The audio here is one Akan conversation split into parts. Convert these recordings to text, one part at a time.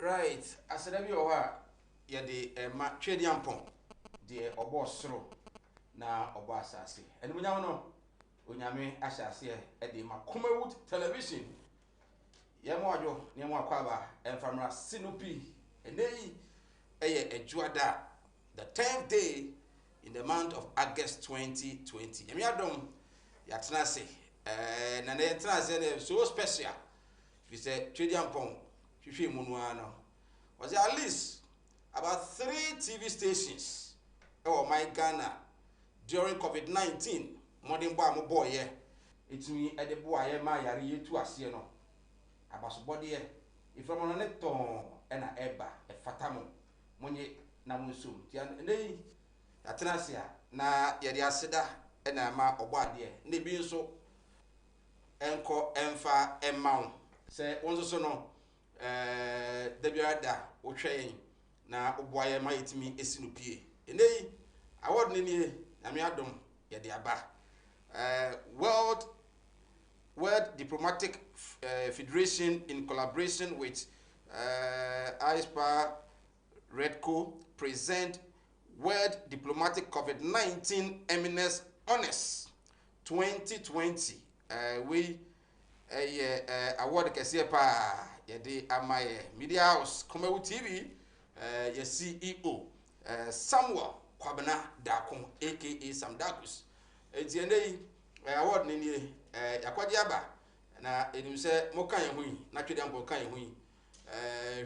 Right, asadabi oha ye de ma twedi ampon de obo soro na obo asase. Eni munya no onyame ahyase e de ma Comerwood television. Ye mo adwo ne mo akwaba emfamra Sinopi. Eneyi eye ejuada the 10th day in the month of August 2020. Emi adom ya tenase na na tenase na so special. We say twedi ampon hwehwe mu no ano. Was there at least about 3 TV stations my Ghana during COVID-19 modern boy here. It's me at the boy my yari yetu ase no. Abasobode here. If from on net ton and a eba a fatamo monye na munsum. Tian nei atenasia na yede aseda na ma obade ne bi nso enko emfa emaw se wonso so no Debiada Ochain na Oboye Maitimi Esinupie. Enei award ni Amiadom Yadiaba. World Diplomatic Federation in collaboration with ISPA Redco present World Diplomatic COVID-19 Eminence Honors 2020. We award kese pa yede amaye Media House Comerwood TV ye CEO Samuel Kwabena Dakon aka Sam Dakus etienei award ni yakwaje aba na enim se mo kan ye hui na twede ampo kan ye hui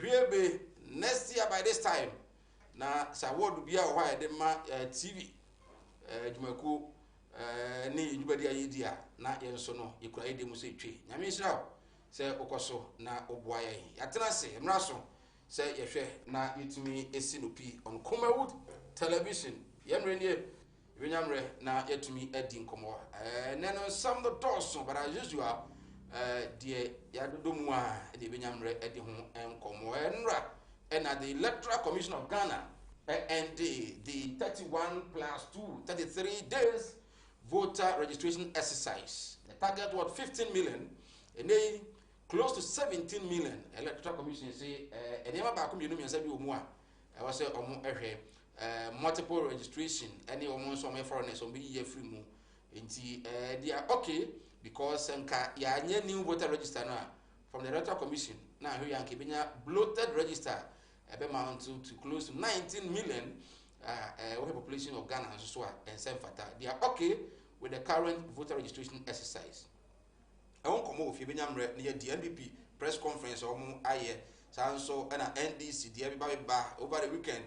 hwiebe next year by this time na sa award bia o ha yede ma TV jumaku ni ejubadi ayedia na yenso no yekura yede mu se twe nyame israel se okoso na oboaye yatenase mraso se yehwe na yetumi Esinopi on Comerwood television yemre nie wenyamre na yetumi adi nkomo neno some the doors but as usual de yadodomu a de wenyamre adi ho nkomo enra and the Electoral Commission of Ghana and the 31 plus 2 33 days voter registration exercise. The target was 15 million, and they close to 17 million. Electoral Commission say, and never back you know me and said you more. I was say multiple registration, any almost some foreigners on be year free mu. They are okay because ya new voter register now from the Electoral Commission. Now here you can bloated register amount to close to 19 million. Population of Ghana and San Fata. They are okay with the current voter registration exercise. I won't come over if you near the NDP press conference or aye so and NDC the everybody bar over the weekend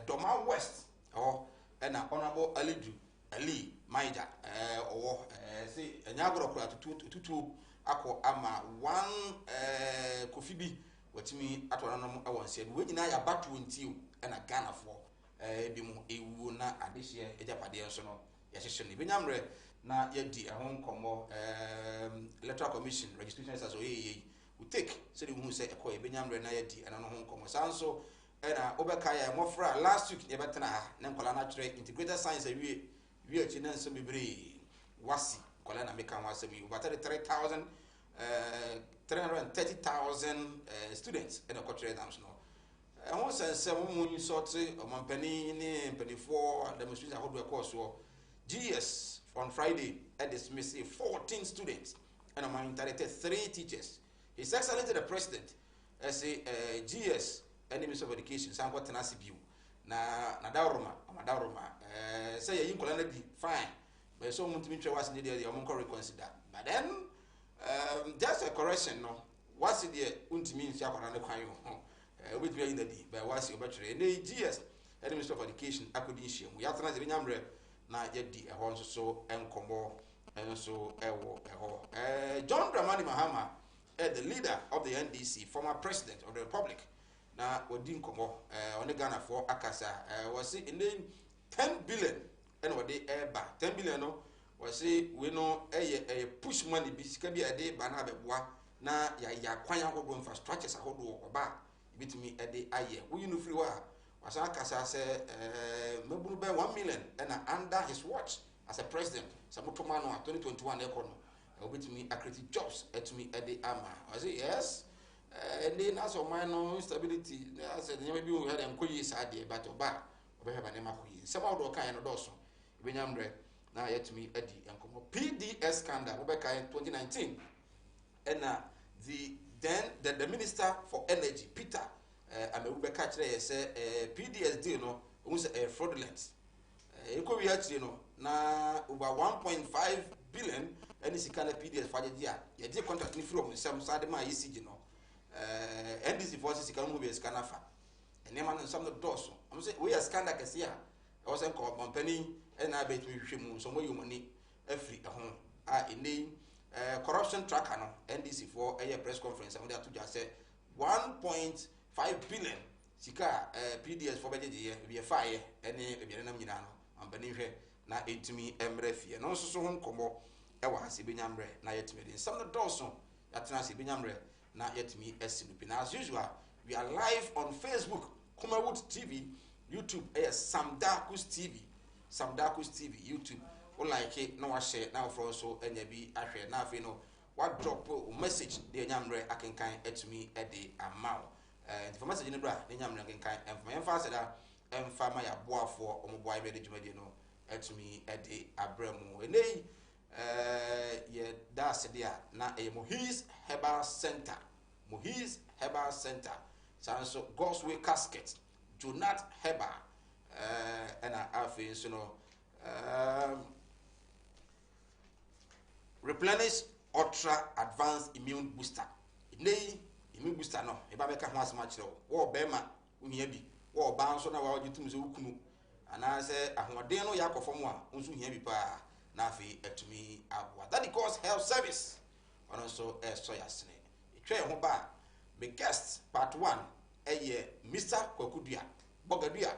Doma West or an honorable Ali Maida or say a Nyagro to ako ama one Kofibi what me at one I want said we in a battle until and a Ghana for bimu ewu na adehye ejapade nso no yahyehyɛ ne benyamre na yedi ehon komo Electoral Commission registration as we take so the hu say ekoye benyamre na yedi ana no ho komo sanso na obeka ya mofra last week ye betena ha na nkola na kire integrated science awie achi na nso bebre wasi kola na meka wasemi over 330,000 students in the cultural exams no. I want to say one sort of company in penny for demonstration how do a course so GS on Friday at dismiss 14 students and I'm interacted 3 teachers. His Excellency the President as a GS and Minister of Education Sanko Tenasi view na Dauroma say you can fine but so much was needed the reconsider but then just a correction no what's the means yakwana kwan with me in the day, but was your battery and AGS, Minister of Education, acquisition. We have to remember na yedi a horse so and combo and so John Dramani Mahama, the leader of the NDC, former president of the Republic. Now, Odin Combo on the Ghana for Akasa was in the 10 billion and what they back 10 billion no was say we know a push money be a day banabe na ya kwanya ho infrastructures a ho do oba bitimi ede aye we no free wa wasa kasa say mebunu be 1 million and under his watch as a president samuto no 2021 economy bitimi accredit jobs etimi ede ama was it yes ɛne na sɛ ɔman no instability na sɛ nneɛma bi wɔ ha dɛ nkɔ yie saa deɛ but ɔba ɔbɛhwɛ ba nneɛma kɔ yie nsɛm a wɔde ɔkaeɛ no dɔɔso ɛbɛnya mmerɛ na yɛatumi adi nkɔmmɔ PDS scandal wɔbɛkae 2019 ɛna the minister for energy Peter Amewu bɛka kyerɛ yɛ sɛ PDS deal no ɔhu sɛ ɛyɛ fraudulent ɛkɔ wie akyire no na over 1.5 billion ɛne sika na PDS fa gyegye a yɛgye contract ne firi ɔmo nsɛm saa de ma a yɛsi no NDC fo sɛ sika no mu bɛ sika nafa nneɛma no nsɛm no dɔɔso ɔmo sɛ wɔyɛ scandal kɛse a ɛwɔ sɛ nkɔ ɔmpanin ɛna abɛtumi hwehwɛ mu nso wɔyɛ ɔmo ani afiri ɛho a ɛnɛ corruption tracker no NDC for press conference and they are to just say 1.5 billion sika PDS for budget be a fire any nam nyina no ampani hwe na etumi emre fie no so ho nkomo e wa hase benyamre na yetumi din some dawson yatena se benyamre na yetumi asinupi na as usual we are live on Facebook Kumawood TV YouTube Samdakus TV YouTube like it na share na for so enya bi ahwe na afi no what drop message de nyamre akenkan etumi e de amount for message ni bra de nyamre akenkan emfa se da emfa ma ya boafo omoboa be de dwumadi no etumi e de abramu enei ye da se dia na Mohis Herbal Center so God's Way Casket Jonat Herbal and afi so no Replenish Ultra Advanced Immune Booster. Nei immune booster no eba beka ho asema kire wo bema ohia bi wo ba nso na wa gitum se ukunu ana se ahoden no yakofom a nso hia bi pa na afi atumi abwa. That because health service ono so so yasene etwe ho ba me guest part 1 Mr. Kwakudua Bogadua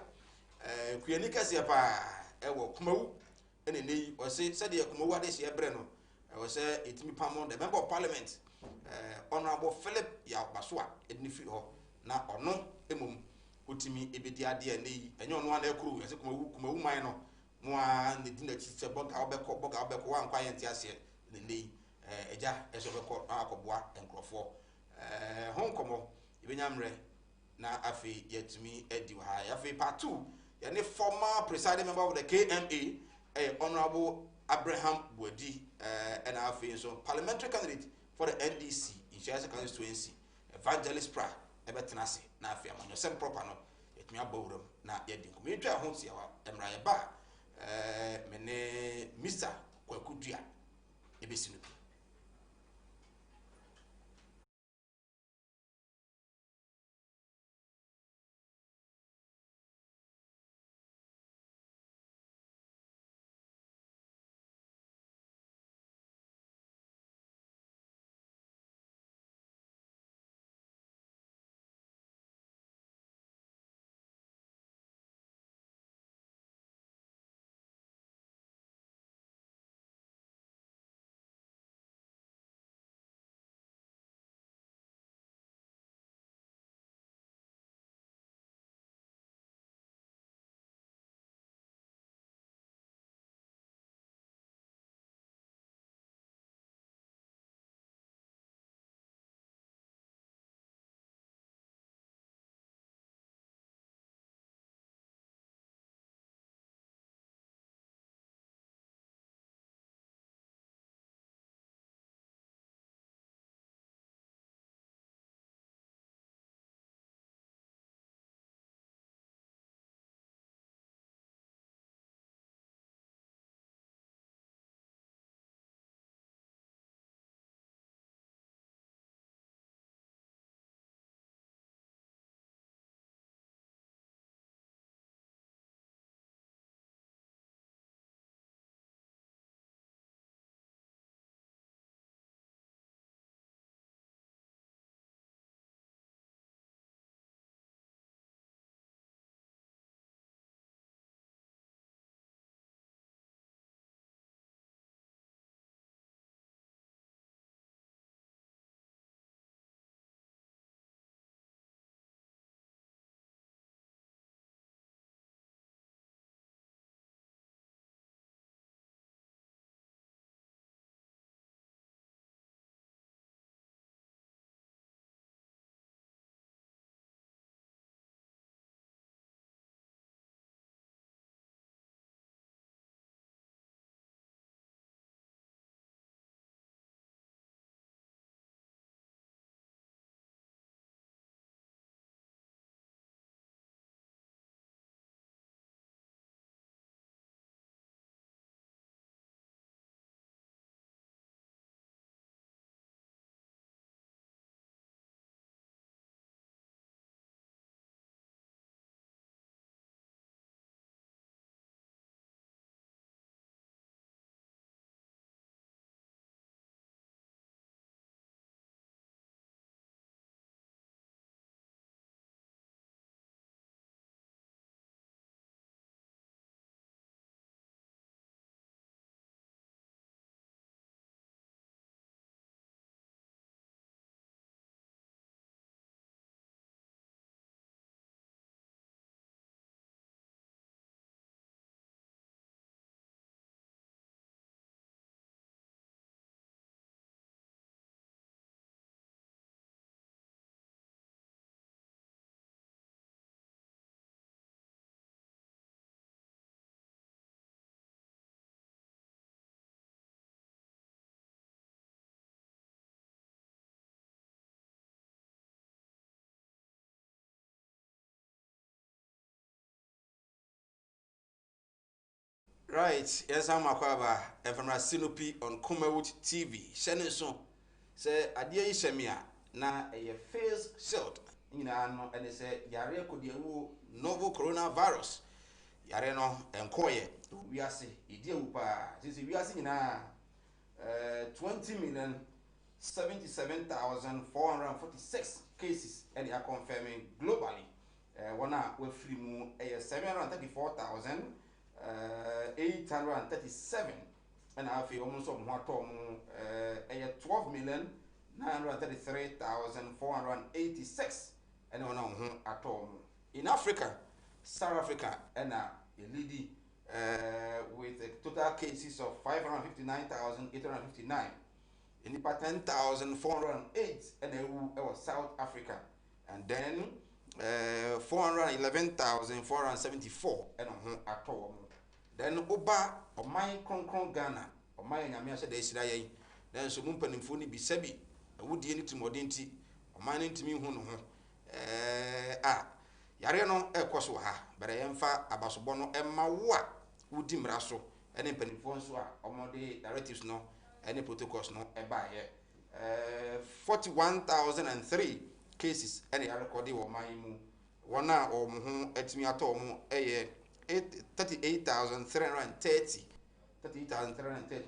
kuyani kase pa ewo Kumawu ene nei o se de Kumawu ade se ebre no I say it me pamon the member of parliament honorable Philip Yabaswa edni free ho na ono emum otimi ebedi ade nei enye ono na ekuru yase Kumawu man no no a ne di na chi se boga obekọ wa nkwa yenti ase ne nei eja eso bekọ akoboa enkrofo ho nkomo ebenyamre na afi yetimi edi wa ha afi part 2 yani former presiding member of the KMA honorable Abraham Bwedi and our so parliamentary candidate for the NDC in Chelsea constituency evangelist pra ebetenase na afia manyo sem proper no etumi abawuram na yedi nkom etwa ho tia wa emra ye ba mene Mr. Kwakudua ebesinu Right, yes, I'm Makwaba, and from Sinopi on Kumawood TV. Shannon so say Adia Shamia, na a face shield. You know, and they say Yare could you novel coronavirus. Yare no and Koye. We are saying, Idia Upa, we are seeing 20,077,446 cases, and they are confirming globally. One we free mu 734,837 and I feel almost on what 12,933,486 and on at all. In Africa, South Africa and a lady with total cases of 559,859 in 10,408 and was South Africa, and then 411,474 and at all. Then Oba or my Kron Ghana or my Yamisha de Israel, then so Mumpan and Funi be Sebi, would the to Modinti or mining to me who Yareno Ekoswaha, but I am far Abasobono and Mawa, Udim Raso, and in Penifonsoa, or more directives no, any protocols no, a by 41,003 cases, any record or my one or etmi atomu 38,330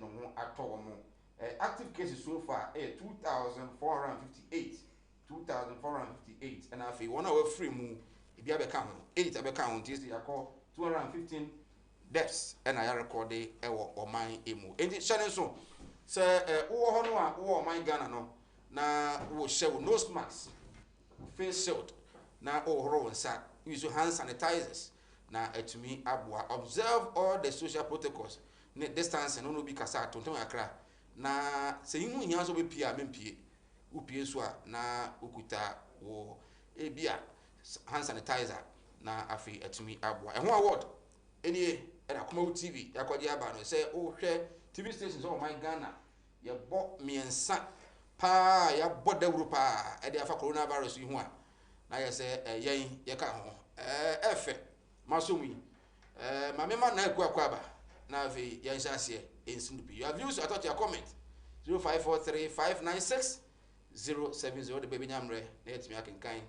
no atomu active cases so far 2,458 and I feel 1 hour free mu if you have a count 8 account is the call 215 deaths and I record or my emu and it shining so my Ghana no na wo show nose mask face shield na ohoro nsa use hand sanitizers na etumi abua observe all the social protocols ne distance no be kasa tonton akra na se yihu hia so be pia mempie upie so na okuta wo ebia hand sanitizer na afi etumi abua ehho award enie era Kumawood TV yakodi aba no say o hwe TV stations o my Ghana ye bo miensa pa ya boda Europa e de afa coronavirus yihu a na ye say yen ye ka ho efe masomi mamema na akwa na afi yen sase ensinupi your views I thought your comment 0543596070 the baby nyamre na etimi akenkan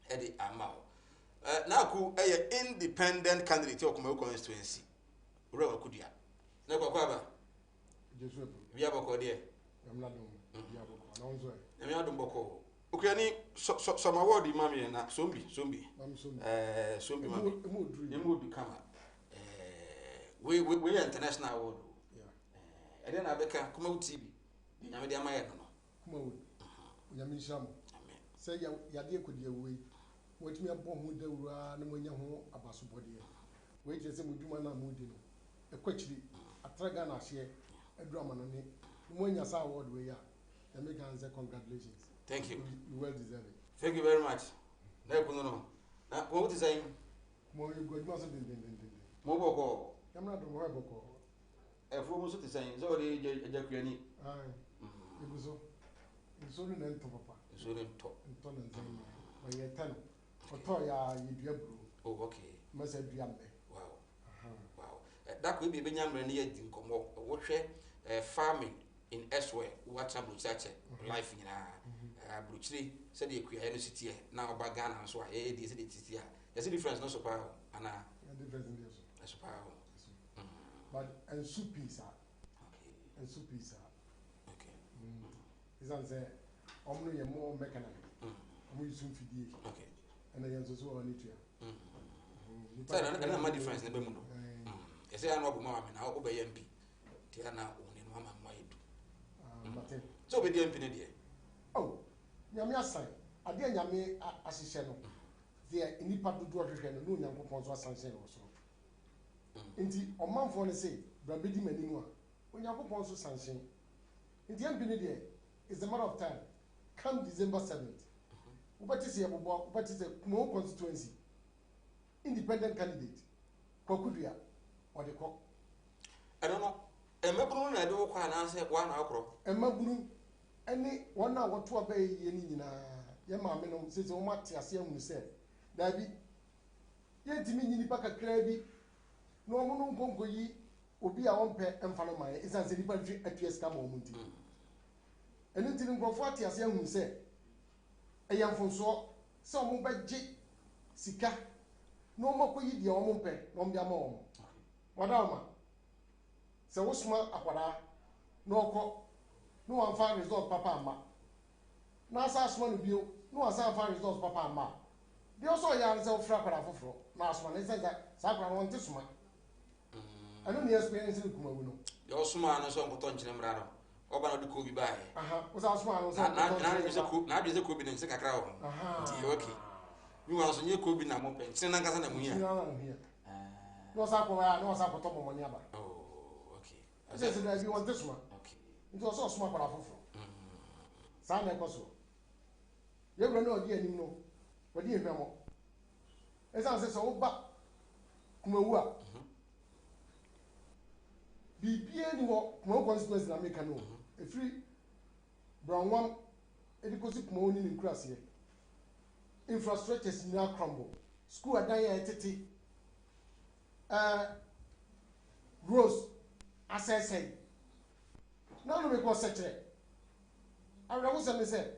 e de amao na ku independent candidate of Kumawood constituency Ure Kudia na kwa ba Jesu bia boko de amladom bia boko na onzo e me adom boko ukani so ma word mami na sombi sombi mami emu du kama we international award yeah then abeka Kumawood TV nyame de amaye no Kumawood nyame sham amen say ya de kodie we wotimi abɔ ho dawura na monya ho abasobɔde we je se modwuma na modi no ekwachiri atraga na ahye adurama no ne monya sa award we ya I make answer congratulations. Thank you. You well deserve it. Thank you very much. Na kuno no. Na ko ti say mo you go so den. Mo boko. Yamna do mo boko. Efo mo so ti say so de ejakuani. Ai. Ibuso. Ibuso ni nto papa. Ibuso ni nto. Nto na nzai. Ma ye tan. Oto ya yedua bru. Oh okay. Masa dua mbe. Wow. Wow. That could be benyamre na ye di nkomo. Wo hwe farming in elsewhere WhatsApp research life nyina abruchiri said the kuya no city na oba Ghana so e dey say the city ya see difference no so pa ana difference in there so pa but and soup pizza okay and soup pizza okay is an say omno ye more mechanic omo use fidie okay and then so so on it ya so na ma difference na be mu no e say ana obo ma me na obo ye mp ti ana oni no ma mo edu so be the mp ne dey oh nyame asan ade nyame ahihye no de nipa dodo hwehwe no nyankopon so asanse no so nti omanfo ne say brabedi manimu a onyankopon so sanse nti mp ne dey is a matter of time come December 7th ubati se yebobo ubati se Kumawood constituency independent candidate Kwakudua or the cock I don't know emabunu na do kwa na say kwa na akro emabunu ene wona woto aba ye ni nyina ye maame no sese wo mate ase ahunu se da bi ye ntimi nyini pa kakra bi no mo no nkonko yi obi a wonpe emfa no man isan se nipa ntwi atues ka ma omunti enu ntini nkrofo ate ase ahun se eyamfonso se omo bagye sika no makoyi de omo mpe no mbi ama omo wadama se wosuma akwara no okọ no wan fa result papa ama na asa asuma no bio no wan fa result papa ama bi also ya nse ofra akwara foforo na asuma ne se sa akwara won te suma anu ne experience ni kuma wuno yo suma no so nkoto nkyene mra no oba no de ko bi bae o sa asuma no so na de se ko bi ne se kakra ho ti okay mi wa so nye ko bi na mo pe nkyene na nkasa na mu hia no sa ko ya no sa ko to mo ni aba okay ase se da bi won te suma okay nti so suma akwara foforo sa na ko so ye bro no di anim no wodi ehwamo esa se so ba kuma wu a bibie ni wo kuma consequence na make no efiri brown one edikosi kuma oni ni nkurase infrastructures ni crumble school adan ya tete roads assessing na no me ko sechere awra wo se me se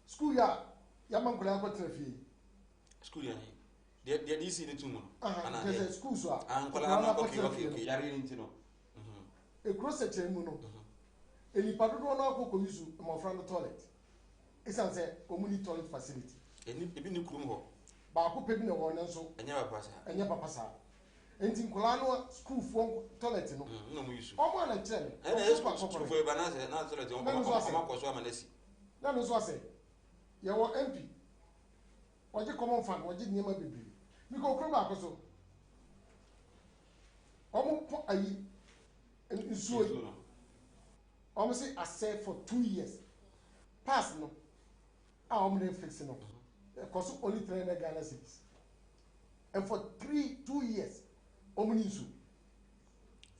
school ya mankola ko trafie school ya ni de DC ni tumu ana de school so ankola ma okay yare ni ntino e cross sechere mu no enipa dodo na akoko yusu mo front toilet isan se community toilet facility ebi ni kurum ho ba ko pe bi na wo nso enya papa sa enti nkola no school fo toilet no no mu yusu o mo na chere school fo ba na toilet o ma ko so amanasi na no so ase ye wo MP oje common fund oje niema bibiri mi ko kro ba ko so o mo po ayi nsuo o mo say assay for 2 years pass no a o mo fix no cost only 300 Ghana cedis and for 2 years o mo nsu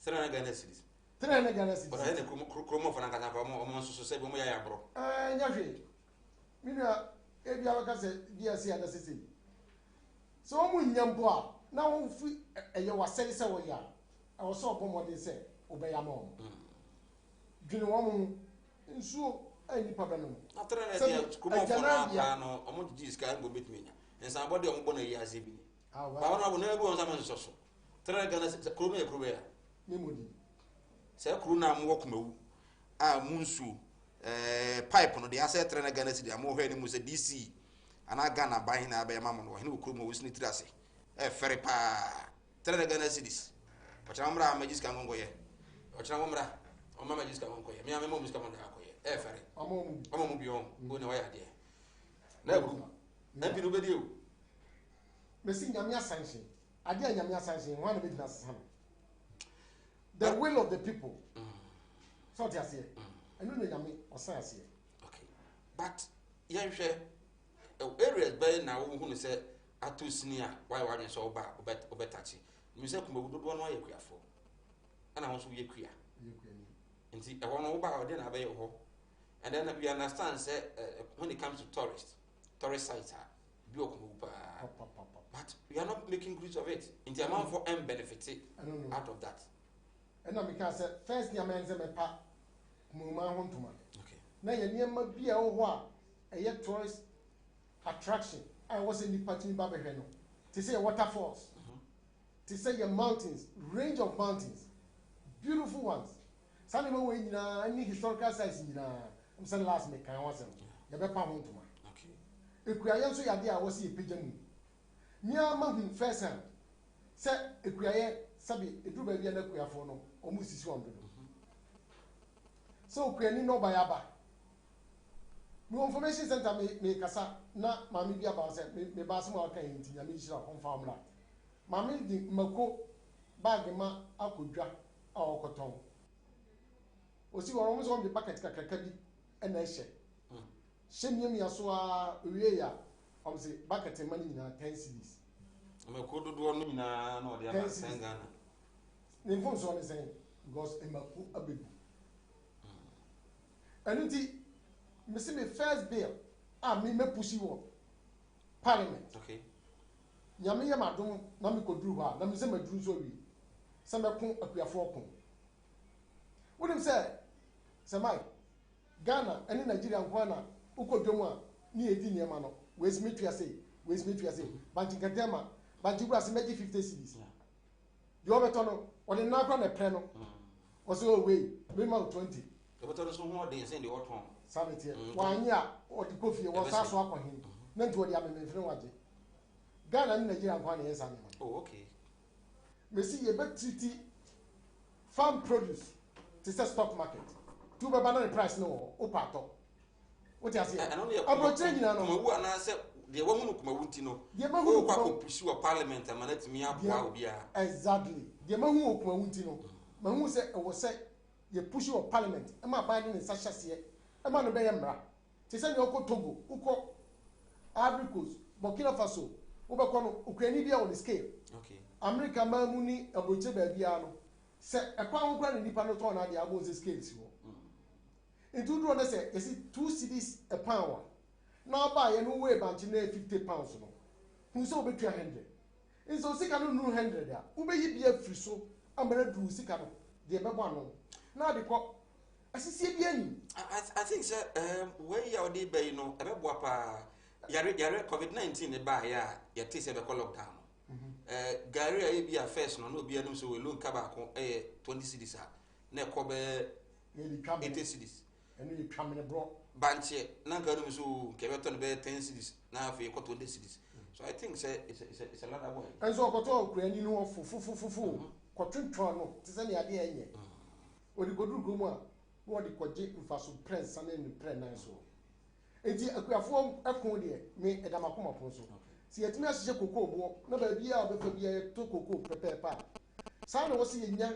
300 Ghana cedis 300 Ghana cedis but I kromo for na kasa for o mo so se bo mo ya bro nya hwe mi na ebi awaka se bia se ada sese so o mo nyampo a na wo fi eye wasere se wo ya a wo so obo mo de se obeya ma o dwene wo mo nsuo ani pa be no after na dia kromo for na no o mo ji ska ngo betumi nya nsan body o mo bona yi ase bi ni ba wona bo na ebu on sama nso so 3 Ghana kromo e kromo ya ni modi se kromo na mo kumawu a munsu pipe no de ase 3 Ghana cedi am ho ani mu se DC ana Ghana ban na be mama no hene okuro mo wusni tirase fere pa 3 Ghana cedis o chama mra magiska ngongo ye o chama mra o mama magiska ngongo ye mi am mo magiska ngongo akoye fere omo mu bion go ne wa ya de na bru na bi no be de o mesi nyamia sanction ade nyamia sanction one be na sana the will of the people so they are here and no nyame osan ase okay but yan hwe areas by na wo hu no se atosini a why wan so oba obetachi mi se kuma dodo no aye kuafo ana ho so ye kua nti e ho no oba ode na ba ye ho and then we understand say when it comes to tourist sites bi okumu pa but we are not making use of it in the amount for benefit out of that and I can say first nyame nze me pa muma hontuma okay na ye niema bia wo ho a eye tourist attraction I was in the party ba behwe no to say waterfalls to say your mountains range of mountains beautiful ones sani ma we nyina any historical sites nyina am say last me kan wasem ye be pa hontuma okay ekuaye nso yade a wose ye pagya mu nyama hu first hand say ekuaye sabi eduru ba bia na kuafo no omu sisi on do so kwani no ba yaba no information center me kasa na mami bia ba se me ba se ma kan enti nya me shira confirm la mami di mako bag ma akodwa a okoton osi woro mo so be bucket kakaka bi e na ehye hyemiem ya so a owie ya om se bucket ma ni nyina 10 cedis mako dodo no nyina na ode aba sengana ne phone so ne sen because emako abebu and it me see me first bill me pushi wo parliament okay nyame ye madum na me koduru ha na me se maduru so wi sɛmɛko akuafoɔ ko wonim sɛ sɛmai Ghana ɛne Nigeria nko na ukɔ dwom a ne yɛdi nneɛma no wesimi tuase banki kadema banki gura se meji 50 cedis deɛ ɔbɛtɔ no ɔde nakora na pɛ no ɔsɛ ɔwei mema 20 ɔbɛtɔ no so ho ɔde sɛ de ɔtɔn sabetie wanye a ɔde kofie wɔ sa so akɔhen na nti ɔde amemefere wagye Ghana ne Nigeria nko na yɛsa ne oh okay mesi yɛbɛtriti farm produce to say stock market two bɛba price no wopɛ atɔ wote aseɛ aborɔkyerɛ nyina no kumawu anaasɛ deɛ wahu no kumawu nti no wokɔ akɔpusi wɔ parliament ama no atumi aboa wo biara exactly deɛ mahu wɔ kumawu nti no mahu sɛ ɛwɔ sɛ yɛpusi wɔ parliament ɛma aban de ne nsa hyɛseɛ ɛma no bɛyɛ mmara te sɛ nea wokɔ Togo wokɔ Ivory Coast Burkina Faso wobɛkɔ no okuani bi a wɔ ne scale America maa mu ni aborɔkyerɛ baabiara no sɛ ɛkwan ho kora ne nipa no tɔn na adeɛ abɔ sɛ scale si hɔ nti woduro no sɛ yɛsi 2 cedis a pound na aba yɛ no weigh bank na 50 pounds no hu sɛ wobɛtua 100 nso sika no nuru 100 a wobɛyi bia firi so amana duru sika no deɛ bɛbɔ ano na de kɔ asisie bia ni I think sɛ wei ya ɔde bɛyi no ɛbɛboa paa yare COVID-19 ne ba ya yɛte sɛ bɛkɔ lockdown gari a ebi a first no obi anum so we loan ka ba ko 20 cedis a na ɛkɔ bɛ 80 cedis ɛno yɛ twamene bro banche na nka anum so kɛbɛtɔ no bɛ 10 cedis na afei ɛkɔ 20 cedis so I think say it's a lot of work ɛnso ɔkɔtɔ okurani no fufufufu kɔtwentwɔn no te sɛ ne ade ɛnyɛ odi koduru gomu a na ɔde kɔgye mfaso press sane ne press nan so enti akuafoɔ ɛko deɛ me ɛdamakoma pon so si yɛtumi ahyehyɛ kokoo boɔ na baabi a ɔbɛfa bi yɛtɔ kokoo pɛpɛɛpɛ a saa na wɔsi yɛnya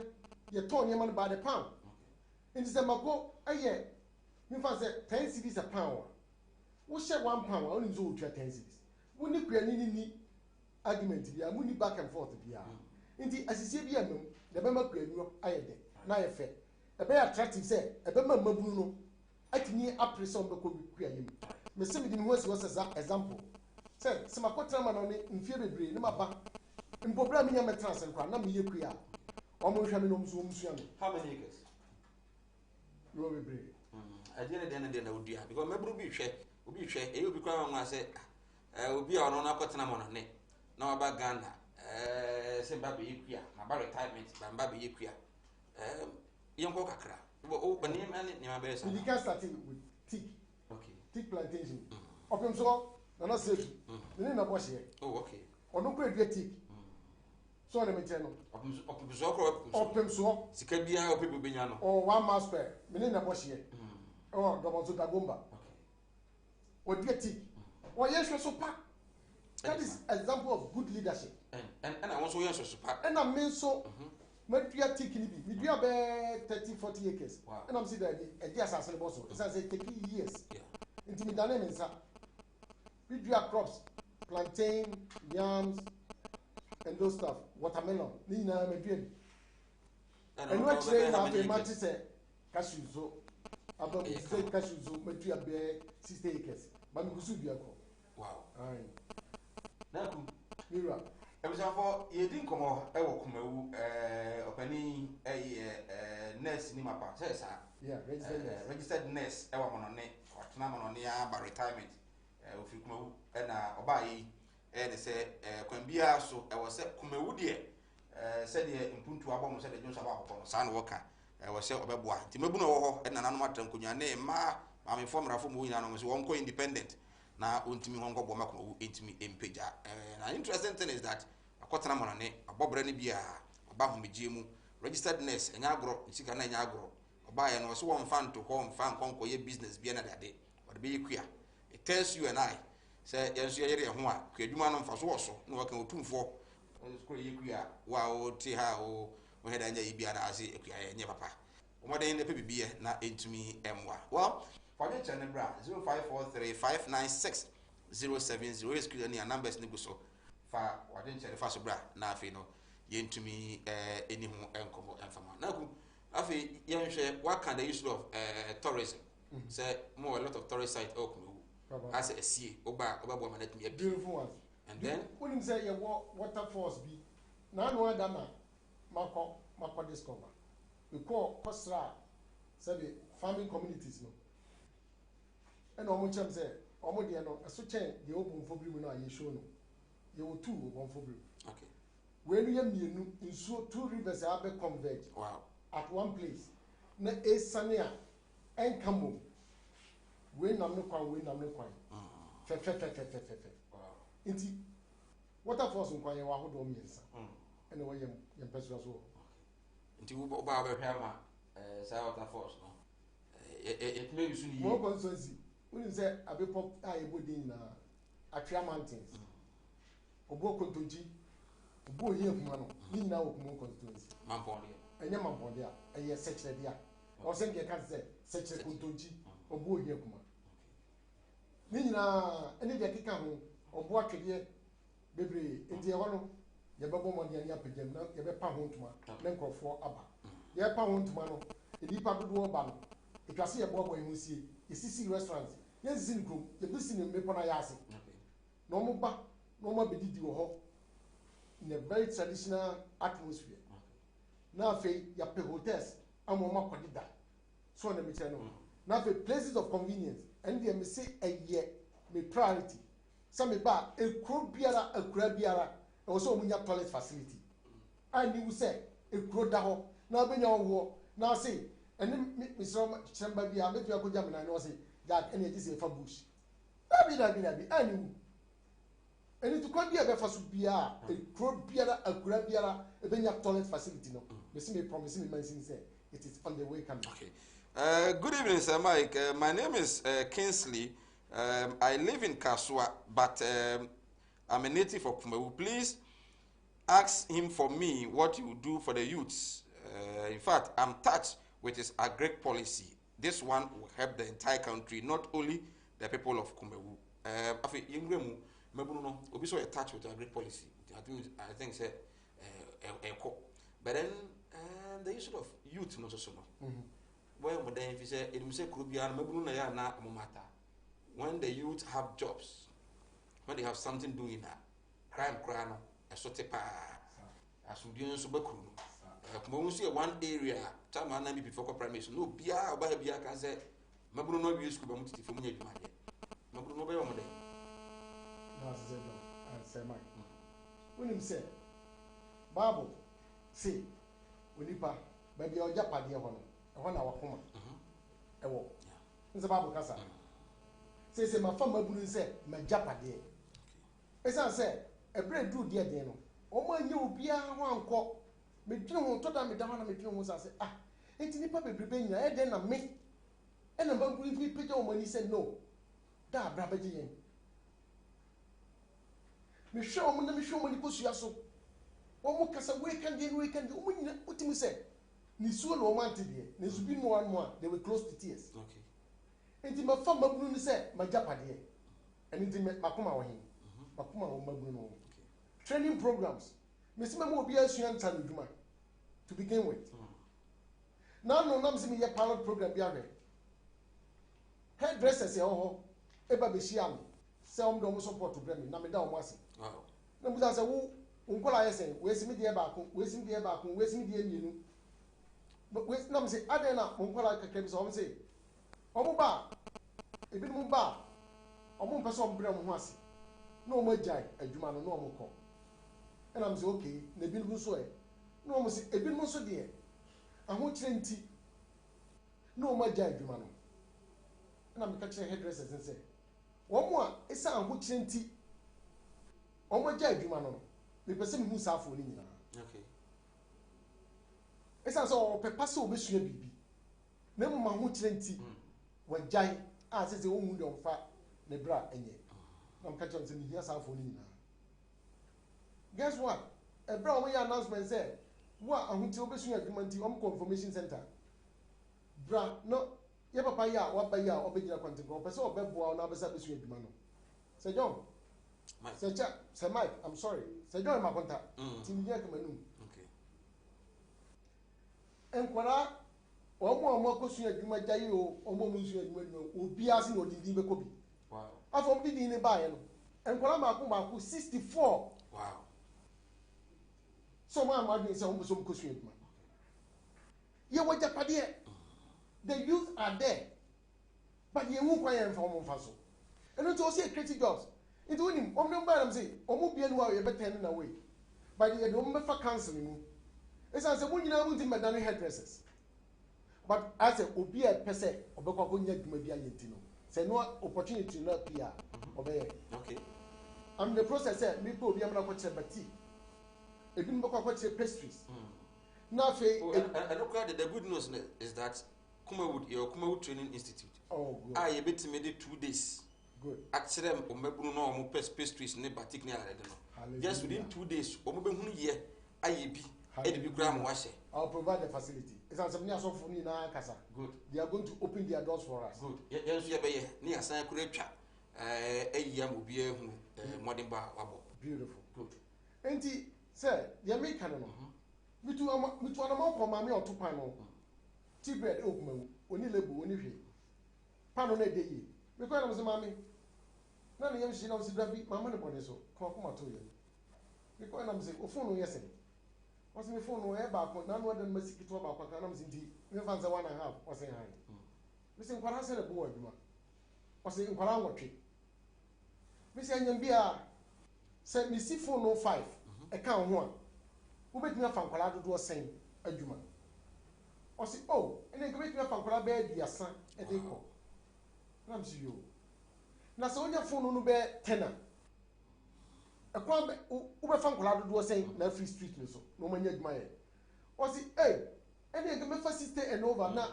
yɛtɔn nneɛma no by the pound nti sɛ mako ɛyɛ mefa sɛ 10 cedis a pound a wohyɛ 1 pound a wonim sɛ wɔtua 10 cedis woni kuani ni argument bia woni back and forth bia nti asisie bi amam na bɛma kuani no ayɛ dɛ na ayɛ fɛ ɛbɛyɛ attractive sɛ ɛbɛma mmabunu no atumi apere sɛ ɔmbɛkɔ kuani mu mesɛ mede me ho asi hɔ sɛ example sɛ sɛmakɔtena ma no ne mfie bebree ne maba mpɔbrɛ a menya mɛtena ase nkora na meyɛ kue a ɔmo nhwɛ me no ɔmso ɔmsua me how many acres no bebree adeɛ ne deɛ na wodua because mɛburu bi hwɛ obi hwɛ ɛyɛ obi kwan wa sɛ obi a ɔno na akɔtena ma no ne na waba Ghana sɛ mba bɛyɛ kue a maba retirement mba bɛyɛ kue a yɛnkɔ kakra nneɛma ne nneɛma bɛyɛ sa we can start with teak okay teak plantation ɔpem so nana setu ne na bɔhyɛ oh okay ɔno kɔ edua teak so ɔde me kyɛ no ɔpem so kɔ ɔpem so sika biara ɔpɛ bɛnya no ɔ 1 mass per me na bɔhyɛ dɔbɔ so dagomba ɔdua teak ɔyɛ hwɛ so pa that is example of good leadership and I want to yɛ so pa and I mean so madua teak ni bi medua bɛ 30-40 acres and I'm saying that ɛdi asase ne bɔ so ɛsan sɛ take years nti me dane me nsa we do crops plantain yams and those stuff watermelon ni nyinaa ma dua bi ɛnu akyire ma afei ma te sɛ cashew so abɔ mi sɛ cashew so ma dua bɛɛ 60 acres ma mi kusu dua kɔ wow ayi na kum mira ebusanfo yɛdi nkɔmɔ ɛwɔ kumawu ɔpani ɛyɛ nurse ni mapa sɛ saa yeah registered nurse ɛwɔ mɔnɔne ɔtena mɔnɔne aba retirement ofiri kumawu ɛna ɔbaa yi ɛyɛ de sɛ kwan biara so ɛwɔ sɛ kumawu deɛ sɛdeɛ mpuntu abɔ mo sɛdeɛ dwonso aba akɔkɔ no saa na wɔka ɛwɔ sɛ ɔbɛboa nti mabu no wɔ hɔ ɛna nanom atra nkonnwa ne mmaa maamefo mmarafo mu nyinaa no sɛ wɔnkɔ independent na ontimi ho nkɔ bɔ ma kumawu entimi empagya na interesting thing is that akɔtena mɔnɔne abɔbrɛ no biara ɔba homegye mu registered nurse ɛnya agorɔ nsika na ɛnya agorɔ ɔbaa yɛ no ɔsɛ wɔmfa nto hɔ mfa nkɔnkɔyɛ business bia na dade ɔde bɛyɛ kua it tells you and I sɛ yɛnso yɛyere yɛ ho a kuadwuma no mfa so wɔ so na wɔka ɔtumfoɔ skoro yɛ kua wa wote ha wo hɛda nya yɛ bia na ase akua ɛnyɛ papa ɔmɔden ne pɛ bibiɛ na ɛntumi ɛmmoa well fɔde kyɛ ne bra 0543596070 ɛskua ne a numbers ne gu so fa wɔde nkyɛ ne fa so bra na afei no yɛntumi ɛni ho ɛnkɔmmɔ ɛmfama na ku afei yɛnhwɛ waka the issue of tourism say more a lot of tourist sites as a sea oba beautiful ones and then when him say waterfalls be na no adama mako discover we call kosra say farming communities no and omo chem say omo de no so chen de open for bi mu no aye show no ye wo two open for bi okay we no yam yenu nsuo two rivers are converge wow at one place na esane a enkamo we nam no kwan fe wow inti waterfalls nkwan ye wa hodo miensa ene wo yem pesua so nti wo ba be hwa ma say waterfalls no it may use ni mo constancy we say abepop a ebodi na Atria Mountains obo kontonji obo ye kuma no ni na okumo constituency mampon enye mampon dia eye sechere dia o se nke kan say sechere kontonji obo ye kuma ni nyina ene dia keka ho obo atwede bebre enti e hono ye bebo mo dia ni apagam na ye be pa ho ntuma na nkrofo aba ye pa ho ntuma no edipa dodo ba no etwase ye bobo ye hosie esisi restaurant ye sisi nkrom ye bisi ne mepo na yase no mo ba no mo bedidi wo ho in a very traditional atmosphere na fe ya pe hotels amo ma kodida so na me tell no na fe places of convenience and they me say eye me priority some ba ekro biara akura biara e wo so omunya toilet facility ani wu say ekro da ho na benya wo na say ene me so chemba bia me tu akoja me na no say that ene ti say fa bush dabi ani wu ene to kwa bia be fa so bia ekro biara akura biara e benya toilet facility no me see me promise me man say it is on the way coming. Okay. Good evening, Sir Mike. My name is Kingsley. I live in Kasua, but I'm a native of Kumewu. Please ask him for me what he will do for the youths. In fact, I'm touched with his agric policy. This one will help the entire country, not only the people of Kumewu. Obi so attached with agric policy. I think say but then the issue of youth not so no. Well, but then if you say it will say Kurubian, na momata. When the youth have jobs, when they have something doing that, crime, a sort of as we do so Kumu see one area, time and maybe before primary, no bia or by bia can say, Mabuno no use Kubamuti for me. Mabuno no better. No, say Mike. When him say, Bible, say, Winipa, baby or Japadi hono, a 1 hour home. Ewo. In the Bible Casa. Say, my family wouldn't say, my Japadi. As I said, a bread do dear Dano. Oh, my new beer one cock. Me dream told me down and me dream was I said, ah, ain't any puppy preparing your head then a me. And I'm going to pay when he said no. Da, Brabajian. Me show when you go to Yaso. One more cassa weekend, what you say? Nisu no man to be, Nisu more and more, they were close to tears. Okay. And my father Mabrun said, my Japadi, and intimate Makuma or him. Makuma or Mabrun. Training programs. Miss Memo be a Suyan Tanuduma to begin with. Now, no, Namsi me a pilot program be hairdressers, oh, Eba Beshiam, Selm don't support to Grammy, Namida Wasi. Namida say, who, Uncola say, where's me dear back, where's me dear back, where's me dear you. But where's Namsi, Adena, Uncola Cabs on say, Omoba, a bit Mumba, Omon Person Bram Wasi. No more jai, a Jumano, no more call. And I'm say okay, ne bin so e. No mo say e bin mo so de. Aho kyerenti. No ma jai adwuma no. And I'm catching hairdressers and say, "One more, esa aho kyerenti. O ma jai adwuma no. Me pese me hu safo ni nyina." Okay. Esa so o pepa so obesua bibi. Na mo ma ho kyerenti. Wa jai a se o hu de omfa ne bra enye. Na I'm catching say me hia safo ni nyina. Guess what? A brown way announcement said, what I want to obey confirmation center. Bra, no, ya papa ya, what by ya, obey your content, or person or bebo or never service with Mano. Say John, say Mike, I'm sorry. Say John, my contact. Okay. And Quara, or more question at Juma Jayo, or more Monsieur, will be asking or did you copy? Wow. I forbid in a buy and Quara 64. Wow. So man wadin say omo so mkosu eduma. Ye waja pade the youth are there. But ye hu kwa ye mfa omo mfa so. Eno to say create jobs. Into him omo mba am say omo bia no ye better na way. But ye do omo fa council mu. Esa say mo nyina mu nti medane hairdressers. But as a obi a pese obekwa ko nya dwuma bia ye ntino. Say no opportunity na pia obey. Okay. I'm the process say me ko obi am na ko chere bati. Ebi mbekwa ko chere pastries. Now fe the good news is that Kumawood Training Institute. Oh good. You bet me 2 days. Good. Actually, omebunu no omo pastries ne batik ne already no. Just within 2 days, omo be hunu ye ayebi e de bi kura mo wahye. I'll provide the facility. It's an something so for ni na kasa. Good. They are going to open their doors for us. Good. Yenso ye be ye ne asan kura twa eyia mo bi ehunu modern ba wabo. Beautiful. Good. Enti say the American no. Mitu anama ko mame otopan no. Ti bread okumawu. Oni lebu oni hwe. Pano na de yi. Me ko na so mame. Na ne yam shi na so dabi mama ne bone so. Ko ko mato ye. Me ko na mse ofunu yesen. What's my phone? Where back? None of them must get about Patanams in tea. We found the 1.5 or saying high. Missing Quara said a boy, or saying Quara tree. Miss Yambia said, Missy 405, a count one. Who made me a fan Quara do a saying a Juma. Or say, oh, and then make me a fan Quara bed, dear son, and they call. I'm to you. Now, so on your phone, no bear tenor. A crumb over from Colorado was saying, no free street, no man yet my. Was it, hey, and then come first sister and over now,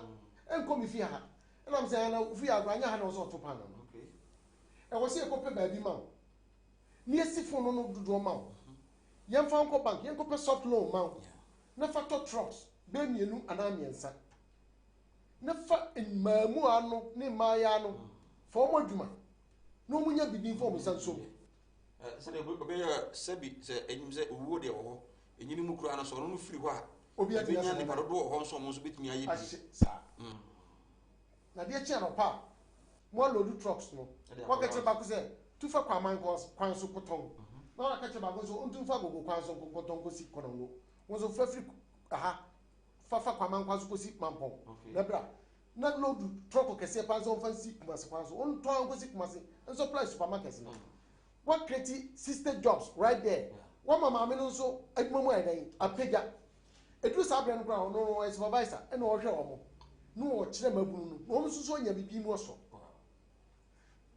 and come if you have. And I'm saying, if we are going to have also to pan. Okay. I was here a copy baby mount. Near Siphon no do draw mount. Young found bank, young copper soft loan mount. No factor trucks, baby, you and I'm answer. No fat in Mamuano, near Mayano, for more Juma. No one yet be informed, son. So the obey Sebi said, and you say, would you or in Yumukran so no free wa. Obia the Parado, Honson was with me. Sir. Now, dear channel, pa. More load trucks, no. What gets about to say? Two for Quaman was Quanso Coton. Now I catch about so unto Fago Quanso Coton go see Conono. Was a free aha. Fafa Quaman Quanso see Mampon. Lebra. Not load truck can say Panzo fancy Quanso, on town was it massy, and supply supermarkets. What creative sister jobs right there? One mamma also at Momo a pega. It was up and ground, no supervisor, and no show. No, Chemabu, no so you be more so.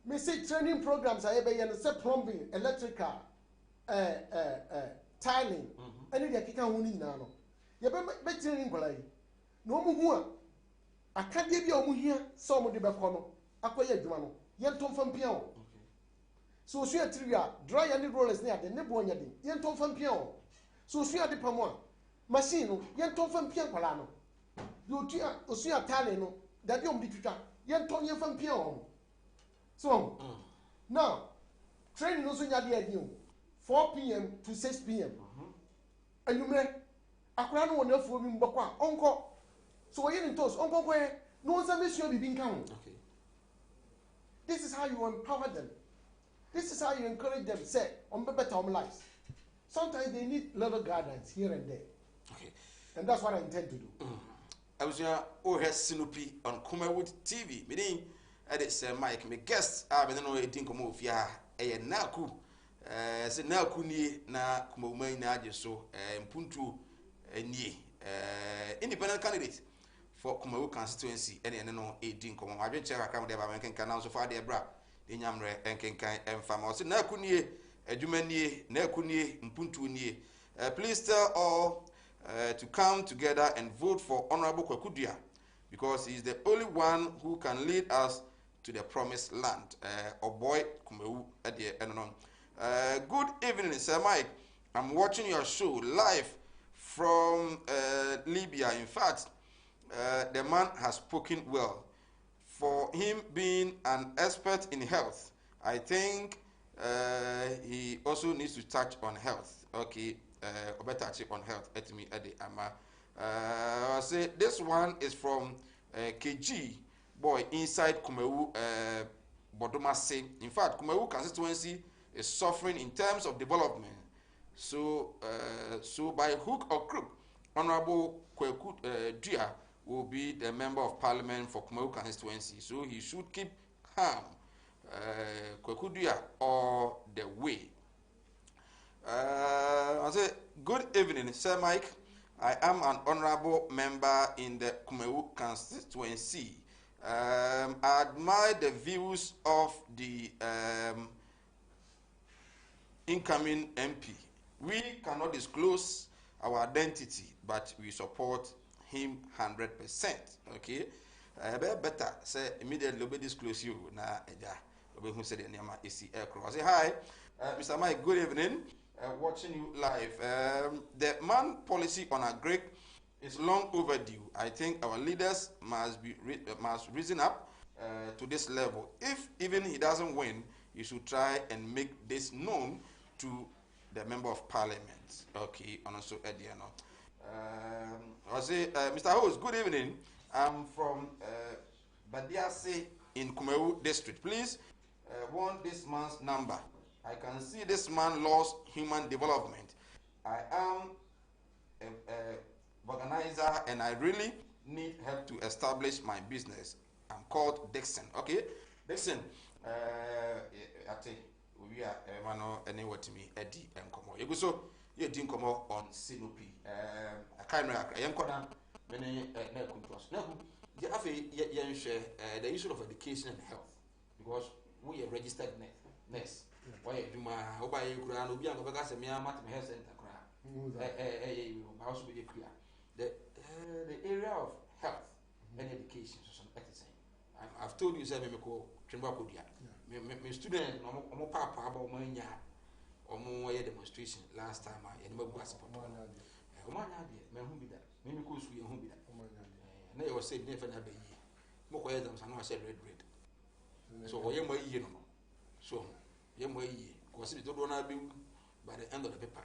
May say training programs are ever and set plumbing, electrical, tiling, and the Kika Wuni Nano. You better training Golai. No more. I can't give you here some of the Bacono, Aquaya Jumano, Yenton from Piano. So she had dry and rollers near the Nebuania, Yenton from Piano. So she had the Pamon, Massino, Yenton from Piano. You see a talent that you be to Yenton from Piano. So now, training also had 4 p.m. to 6 p.m. And you may a crown one enough for me, Uncle. So I didn't toss Uncle where no one's a mission being count. This is how you empower them. This is how you encourage them. Say, on better lives. Sometimes they need little guidance here and there. Okay. And that's what I intend to do. I was here, Sinopi on Kumawood TV. Meaning, it's Mike, my guest. I don't know anything come off ya. Naku. Say Naku ni na Kumomai na so Mpuntu ni independent candidate for Kumawood constituency. And no 18 come on. I didn't check account there, but I can count so far there, bra. Inyamre enkenkan emfama so na kunie adwumanie na kunie mpuntu nie. Please tell all to come together and vote for Honorable Kwakudua because he is the only one who can lead us to the promised land. Boy Kumewu ade enono. Good evening, Sir Mike. I'm watching your show live from Libya. In fact, the man has spoken well. For him being an expert in health, I think he also needs to touch on health. Okay, better touch on health. At me, at the ama. Say this one is from KG boy inside Kumewu Bodomase. In fact, Kumewu constituency is suffering in terms of development. So by hook or crook, Honorable Kweku Dua will be the member of parliament for Kumaru constituency. So he should keep calm. Kweku Dua all the way. I say, good evening, Sir Mike. I am an honorable member in the Kumewu constituency. I admire the views of the incoming MP. We cannot disclose our identity, but we support him 100%. Okay? Better say immediately we disclose you. Na eja, we who said the name is I say hi, Mr. Mike. Good evening. Watching you live. The man policy on agric is long overdue. I think our leaders must reason up to this level. If even he doesn't win, you should try and make this known to the member of parliament. Okay, and also Ediano. I say, Mr. Host, good evening. I'm from Badiase in Kumeru district. Please, want this man's number. I can see this man lost human development. I am a organizer and I really need help to establish my business. I'm called Dixon. Okay, Dixon. We are anywhere to me Eddie and Como. You go so you didn't come on Sinopi. I can't remember. I am calling many the issue of education and health because we are registered nurse. Why do my Oba Ukraine be on the health center? The area of health and education, so I've told you, say, my student, I'm papa about my demonstration last time. I never was a papa. Man, who be that? Maybe because we won't be that. And they were saying, never be more items, and I said red. So, I am my year. So, Yamway, because it don't be by the end of the paper.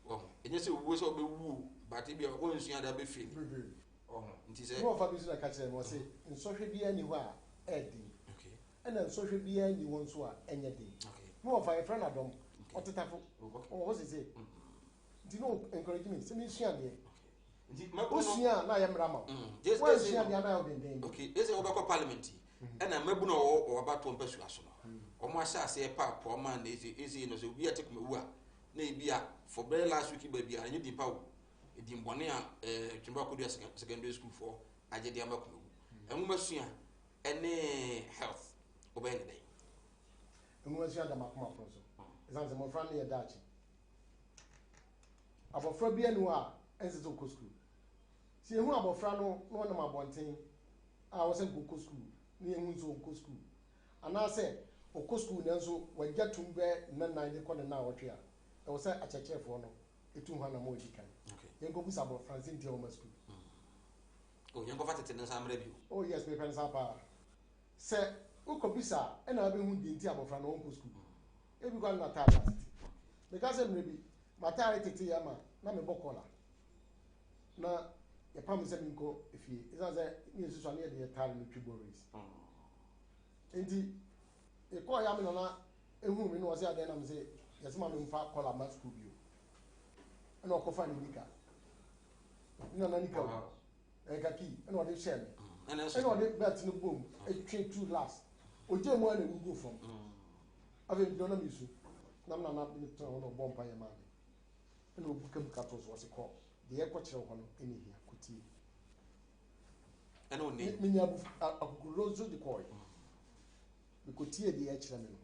Well, it is a wish of the woo, but if you are going to see other be feeling. Oh, it is a more for this like I said, was it in social be anywhere, Eddie. Okay. And then social be any ones who are any day. Okay. More of a friend of them, or to tackle, or was it? Do you know encouragement? Send me Shia. Osia, I am Rama. Just was the other day. Okay, there's a local parliament, and I'm a or about 1 persuasion. Omasha say pap poor man is in so we take me maybe for very last week baby and you did power in Bonia Chimbaku secondary school for Ajadiamaku and we must see any health of any day. And we must see the Macma also. It's as a more friendly Dutch. About Frabia Noir and the school. See who about Frano, one of my bonting. I was in Coco school, near Munzo school. And I said, Oko school nanso wagya tumbe na nan de kɔ na awotwe a ɛwɔ sɛ akyɛkyɛfoɔ no etu hɔ na mo edi kan yɛn go bisa bo Francine tie homa school oh yɛn go fa tete na samra bi oh yes me pen sa pa sɛ ukɔ bisa ɛna abe hu di nti abofra na onko school e bi kwa na ta last because em rebi matare tete ya ma na me bokola na yɛ pam sɛ mi nko efie isa sɛ ni esusu ani yɛ de tare no twiboris enti e call ya me na ehu me no say ade na me say yes ma me mfa call am school bio e na okofa ni nika ina na nika e ka ki e na ode share me e na ode bet no bom e twe two last oje mo na we go from ave do na misu na na me tell no bomb pa ya ma e na obuka buka to so se call de e ko kire ho no eni hia kuti e na oni me nya bu akukuro zo de call because tie the extra me no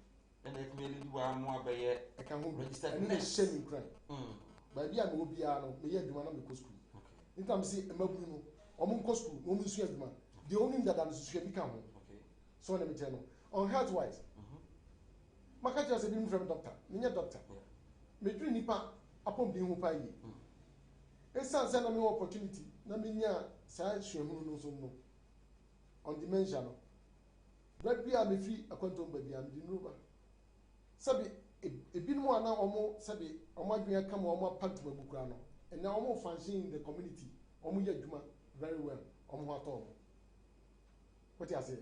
and it may do one more by I can register and shame cry by bia me obia no me adwuma na me ko school nta me say mabu no omo ko school omo nsu adwuma the only that am su bi ka ho so na me tell no on health wise maka just be from doctor me doctor me dru nipa apom bi hu pa yi esan say na me opportunity na me nya sa hwehunu no so no on dementia no baby am free akontom baby am di nuba sabi ebinmu ana omo sabi omo adwea kam omo apant mabukura no and now omo function in the community omo ye adwuma very well omo ato omo what you say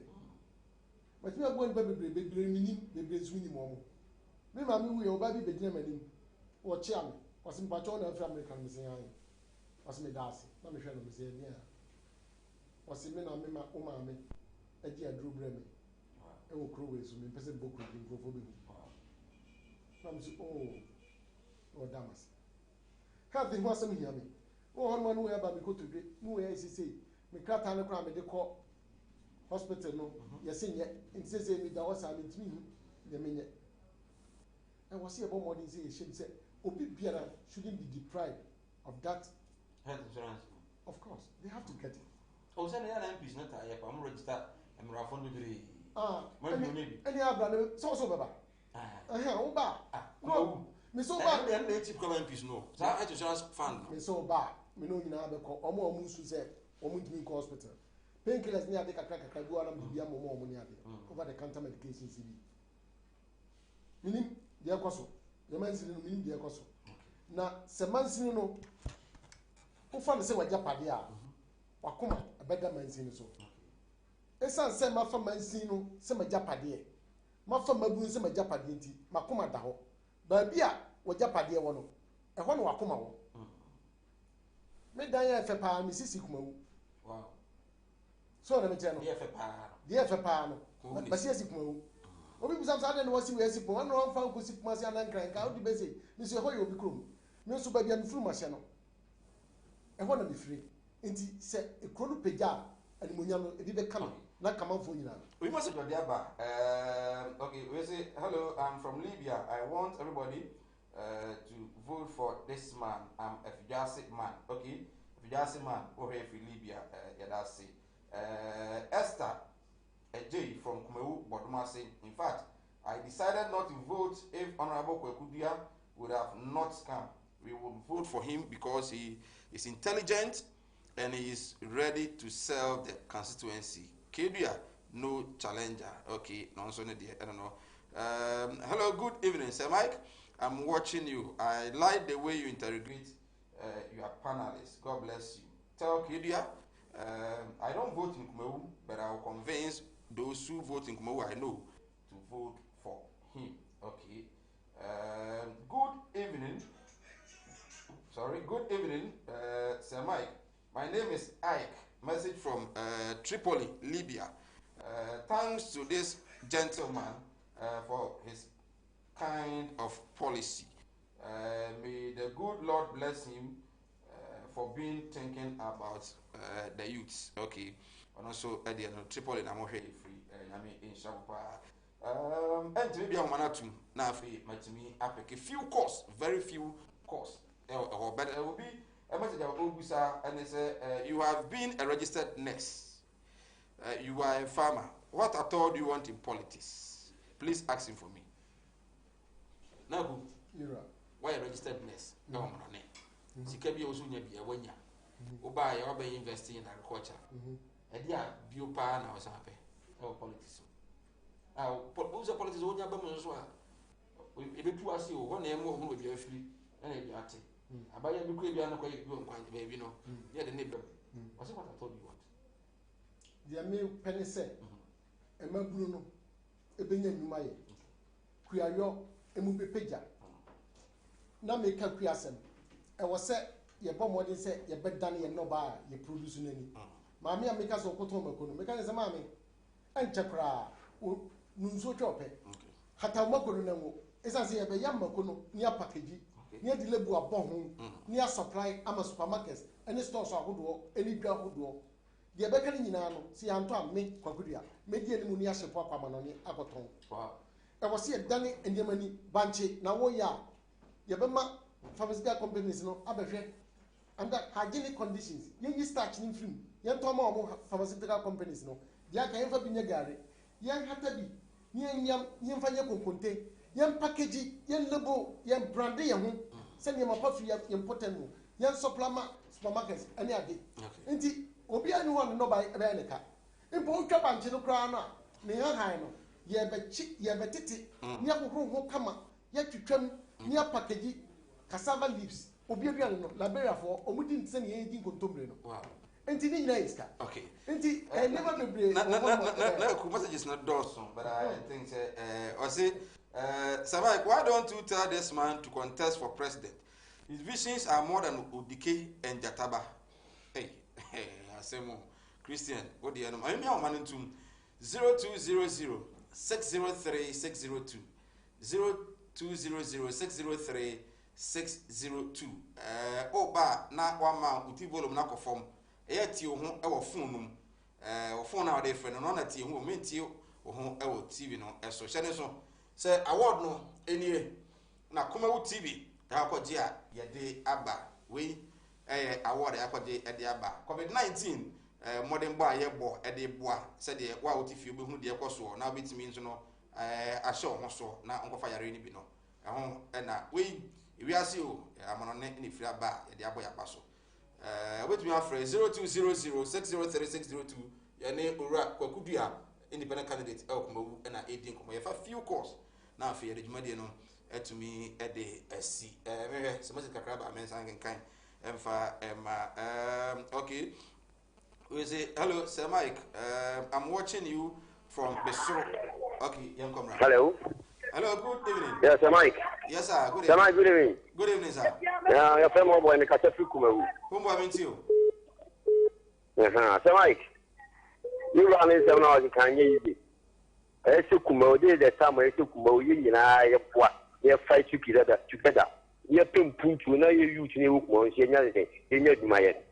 but me go nba bebre minim bebre swini mo omo me ma me we oba bi begina manim watch me was in Patron of American Messiah was me dancing let me show them say yeah was in me umame a dear Drew Bremy it will crow with me person book with him for me oh damas can't think what's hear me oh one man where me go to no way say me crack and cram me call hospital no yes in yet in say me that was I'm in the minute and was here about more than say she said obi biara shouldn't be deprived of that health insurance. Of course they have to get it. Oh, send the MPs not I'm register and Rafon degree. Maybe any other so baba oba no me so ba dem dey cheap come MPs no so health insurance fund me so ba me no nyina be ko omo su say omo ntimi ko hospital painkillers ni ade kakra go na bibia omo ni ade over the counter medications bi minim de akoso de mansini no minim de akoso na se mansini no wo fa no se wagya pade a wakoma abeda mansini so esan se ma fa mansini no se magya pade e ma fa mabu se magya pade nti makoma da ho ba bia wagya pade e wo no e ho no wakoma wo me dan ya fe pa mi sisi kuma wu wow so na me che no de fe pa no ba sisi kuma wu obi busam sa de no wasi we si po no on fa ko si kuma si anan kran ka odi be se mi so ho yo bi krom mi so ba bia mi furu ma hye no e ho na mi firi nti se ekro no pagya animonya no ebi be kama na kamanfo nyina we must go there ba okay we say hello I'm from Libya I want everybody to vote for this man I'm a Fijasi man okay Fijasi man over in Libya yadasi Esther J from Kumewu Bodumasi. In fact, I decided not to vote if Honorable Kwekudia would have not come. We would vote for him because he is intelligent and he is ready to serve the constituency. Kedia, no challenger. Okay, no, I don't know. Hello, good evening, Sir Mike. I'm watching you. I like the way you interrogate your panelists. God bless you. Tell Kedia, I don't vote in Kumewu, but I will convince those who vote in Kumewu I know to vote for him. Okay. Good evening. Good evening, Sir Mike. My name is Ike. Message from Tripoli, Libya. Thanks to this gentleman for his kind of policy. May the good Lord bless him for being thinking about the youths. Okay. And also at the end of Tripoli, I'm free. In Shapa. And maybe I'm one or two. Now, me a few course, very few course. But it will be a message of Obusa, and they say you have been a registered nurse. You are a farmer. What at all do you want in politics? Please ask him for me. Now, why a registered nurse? No, man. She can be also near a wenya. Oba, you are investing in agriculture. And yeah, biopa now is happy. Our politics. Who's a politics? What you have done as well? If you two are see one name, who will be free and a beauty. I buy a book, you are not quite baby, no. Yeah, the neighbor. What's what I told you? The Amil Penny said, Emma Bruno, a Benjamin Maye, Quayo, a movie pager. Now make a quiasem. I was said, your bomb what said, your bed done, your no bar, you producing any. Mammy, I make us a cotton, mechanism, mammy. And Chakra, Nunso Chope. Hatamakuru, as I say, a young Makono, near package, near the lebu of Bohum, near supply, ama supermarkets, any stores are good work, any girl would work. The Beccanin in Ano, see Antoine, make Quagudia, made the Munia Shapa Manoni, Abaton. I was here Danny and Yemani, Banchi, Nawoya, Yabama, pharmaceutical companies, no, Abaje, under hygienic conditions, you start in film, young Tomo pharmaceutical companies, no, there can ever be Nagari, young Hatabi, young Fanya Conte, young packaging, young label, young brandy, young, send him a puffy, young potent, young supplement supermarkets, any idea. Indeed, Obi anyone no by America. In Ponka Banchino Crana, near Hino, Yabetiti, near who come, yet to trim, near packaging, cassava leaves, Obiano, Liberia for, or wouldn't send anything to Tumbrino. Wow. And Tini Naiska. Okay. Inti never be brave. Na messages not dorsum, but I think or say Samai, why don't you tell this man to contest for president? His visions are more than Udike and Jataba. Hey, I say more. Christian, what do you know? I'm now manning to 0200 603 602 0200 603 602. Oba na wama uti volume na kofom. Eya ti ho e wo phone num. Wo phone na de friend no na ti ho menti ho e wo TV no eso hye so. Say award no enie na koma wo TV ya kwaje a ye de aba we award ya kwaje e de aba COVID-19 modern boy ye bo e de boa se de wa wo ti fi obehu de ekoso na obetimi nso no ahye ho so na nkofa yare ni bi no ho na we wiase o amono ne fira ba ye de abo ya baso obetimi afre 0200603602 ye ne ora kwakudua independent candidate elkomawu na edin komo ye fa few course na afi ye de dwumade no etumi ede asi mehwe semase kakra ba mensan kan emfa okay we say hello Sir Mike, I'm watching you from Besoro. Okay, young comrade. Hello, good evening. Yes, Sir Mike. Yes, sir. Good evening. Sir Mike, good evening. Good evening, sir. Yeah, your family boy in the Kachafi Kumawu. Whom I mean to you? Sir Mike, you run in 7 hours, you can't use it. I took Kumo, the time I took Kumo, you fight together. You pin punch, you know, you use new ones, you know, you know, my head.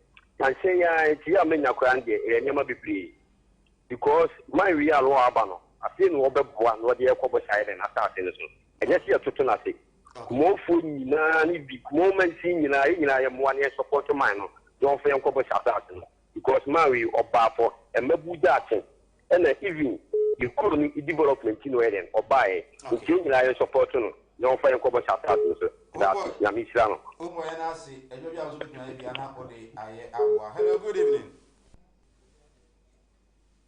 And say, I mean, I can't get it, never be pleased. Because my real law, I feel no other one, what the Ecobo side and assassin. And yes, you're to nothing. More food, any big moment seen, I am 1 year support to mine. Don't feel Cobo assassin. Because Mary or Bapo and Mabu Jackson, and even you couldn't development in Eden or buy, who change I support to no fire Cobo assassin. That's Yamisano. Hello, good evening.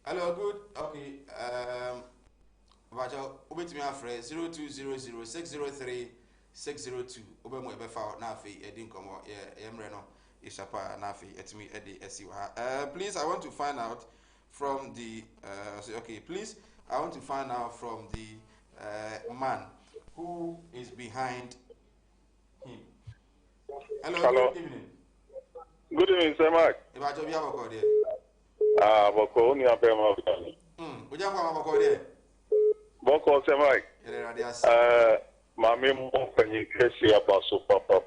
Hello, good. Okay. Vajo, obet me afre 0200603602. Obe mo ebe fa na afi edin komo yemre no isapa na afi etimi edi esiwa. Please, I want to find out from the I want to find out from the man who is behind him. Hello. Good evening. Good evening, Sir Mark. Vajo bi aboko de. Boko ni abema. Ujambo aboko de. Boko, Sir Mark. Mami mo fanyi kesi abaso papa.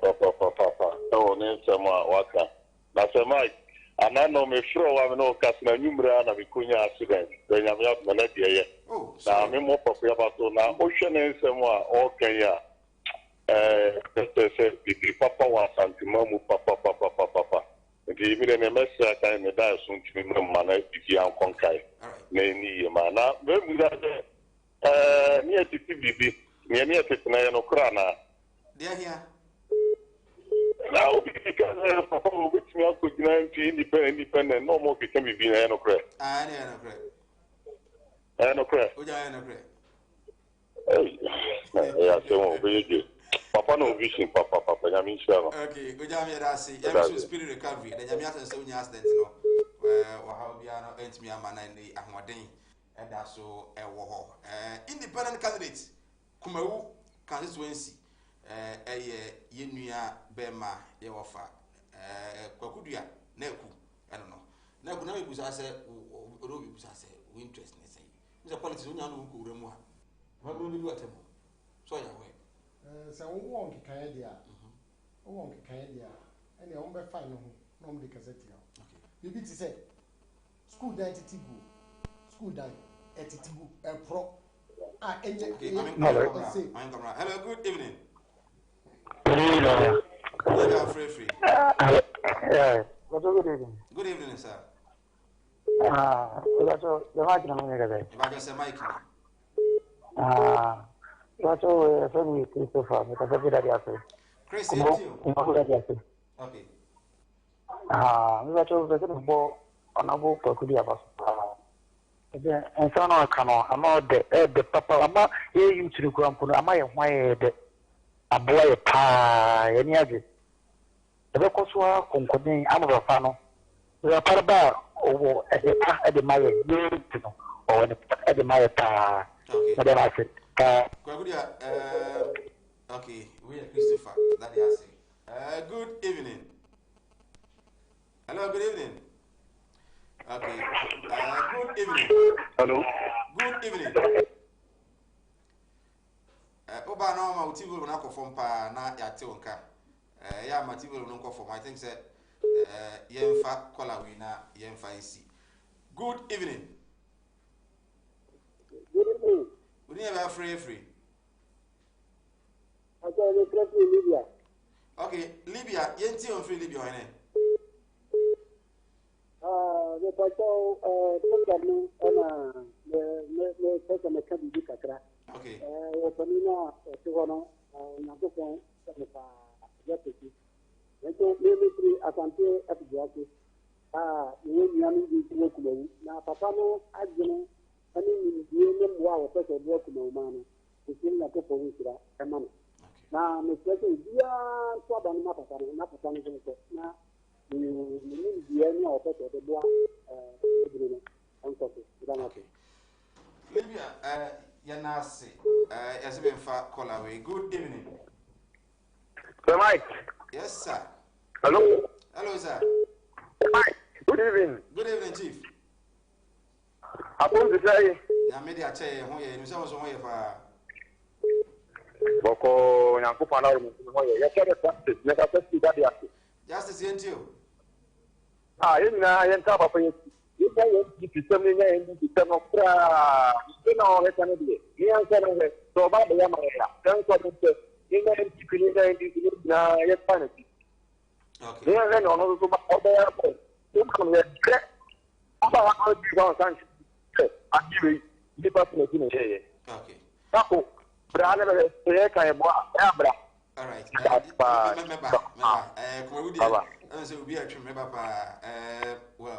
No ne sama waka. Na Sir Mark, anano me fro wa no kasna nyumra na bikunya accident. Benya me na die. Na me mo papa abaso na o hwene nsema o kanya. Say papa wa santima mu papa. Nti mi ne message kan me da so ntimi mu mana bibi an konkai. Na ni ma na we mu da ni etiti bibi ni etiti na no kra na dia hia na obi ka papa obi timi akogina nti independent no mo ke bibi na no kra no kra oja no kra ya se mo be papa no vision papa nyami nsha. Okay, oja me da say em spirit recovery da nyami asense onya accident no wa ha bia no entimi amana ni ahoden eda so ewo ho independent candidate Kumawu constituency yenua bema ye wofa kwakudua na eku eno no na eku na ebusa se obi busa se we interest ne say nse politics onya no ku wura mu ha ma no ni watemo so ya we se wo won kan dia ene on be fine no no me kaseti ya bibi ti say school dan titibu etitibu pro enye hello, good evening. Free. Yeah. Good evening, sir. That's the mic na mwenye kaza. Ibaga se mic. That's family Christopher, mtasafi dadi yake. Chris, you. Dadi yake. Okay. Mimi vile mbo anabo kwa kudia basi. Nsano akano ama de papa ama ye yutiri kwa mpono ama ye hwan de aboa ye pa ye ni age ebe koso konkoden ama bafa no ya parba over at the Maya, or at the Maya. Madam, I said, okay, we are Christopher. That is good evening. Hello, good evening. Okay, good evening. Hello. Good evening. Oba na ma uti vulu na kofom pa na yate onka. Ya mati vulu no kofom. I think say yemfa kola we na yemfa isi. Good evening. Good evening. We need to free. Okay, we trust in Libya. Okay, Libya, yenti on free Libya ene. The patrol program the person can be kakra. Okay. Openina Tihono, Napopo, Deputy. Maybe Asante at the Jackie. You work now, Papano, I don't know, wow, such a work no man. It's in the Popo, a man. Now, Mr. Dia, Swabana, Napatan, now. Okay. Libya, Yanasi, as been far call away. Good evening. Sir Mike. Yes, sir. Hello. Hello, sir. Mike. Good evening. Good evening, Chief. Upon the day. Media chair, who you know, so for Boko Yankupana, you said it, never said that. Justice Yentio. I am top of it. You can tell me in the term of you know, let me be. He answered so about the Yamaka. Thanks for the yes, fancy. Okay. They are on also about the airport. You come here. About how you want to I give you the person in here. Okay. Taco, brother, Abra. All right. Well,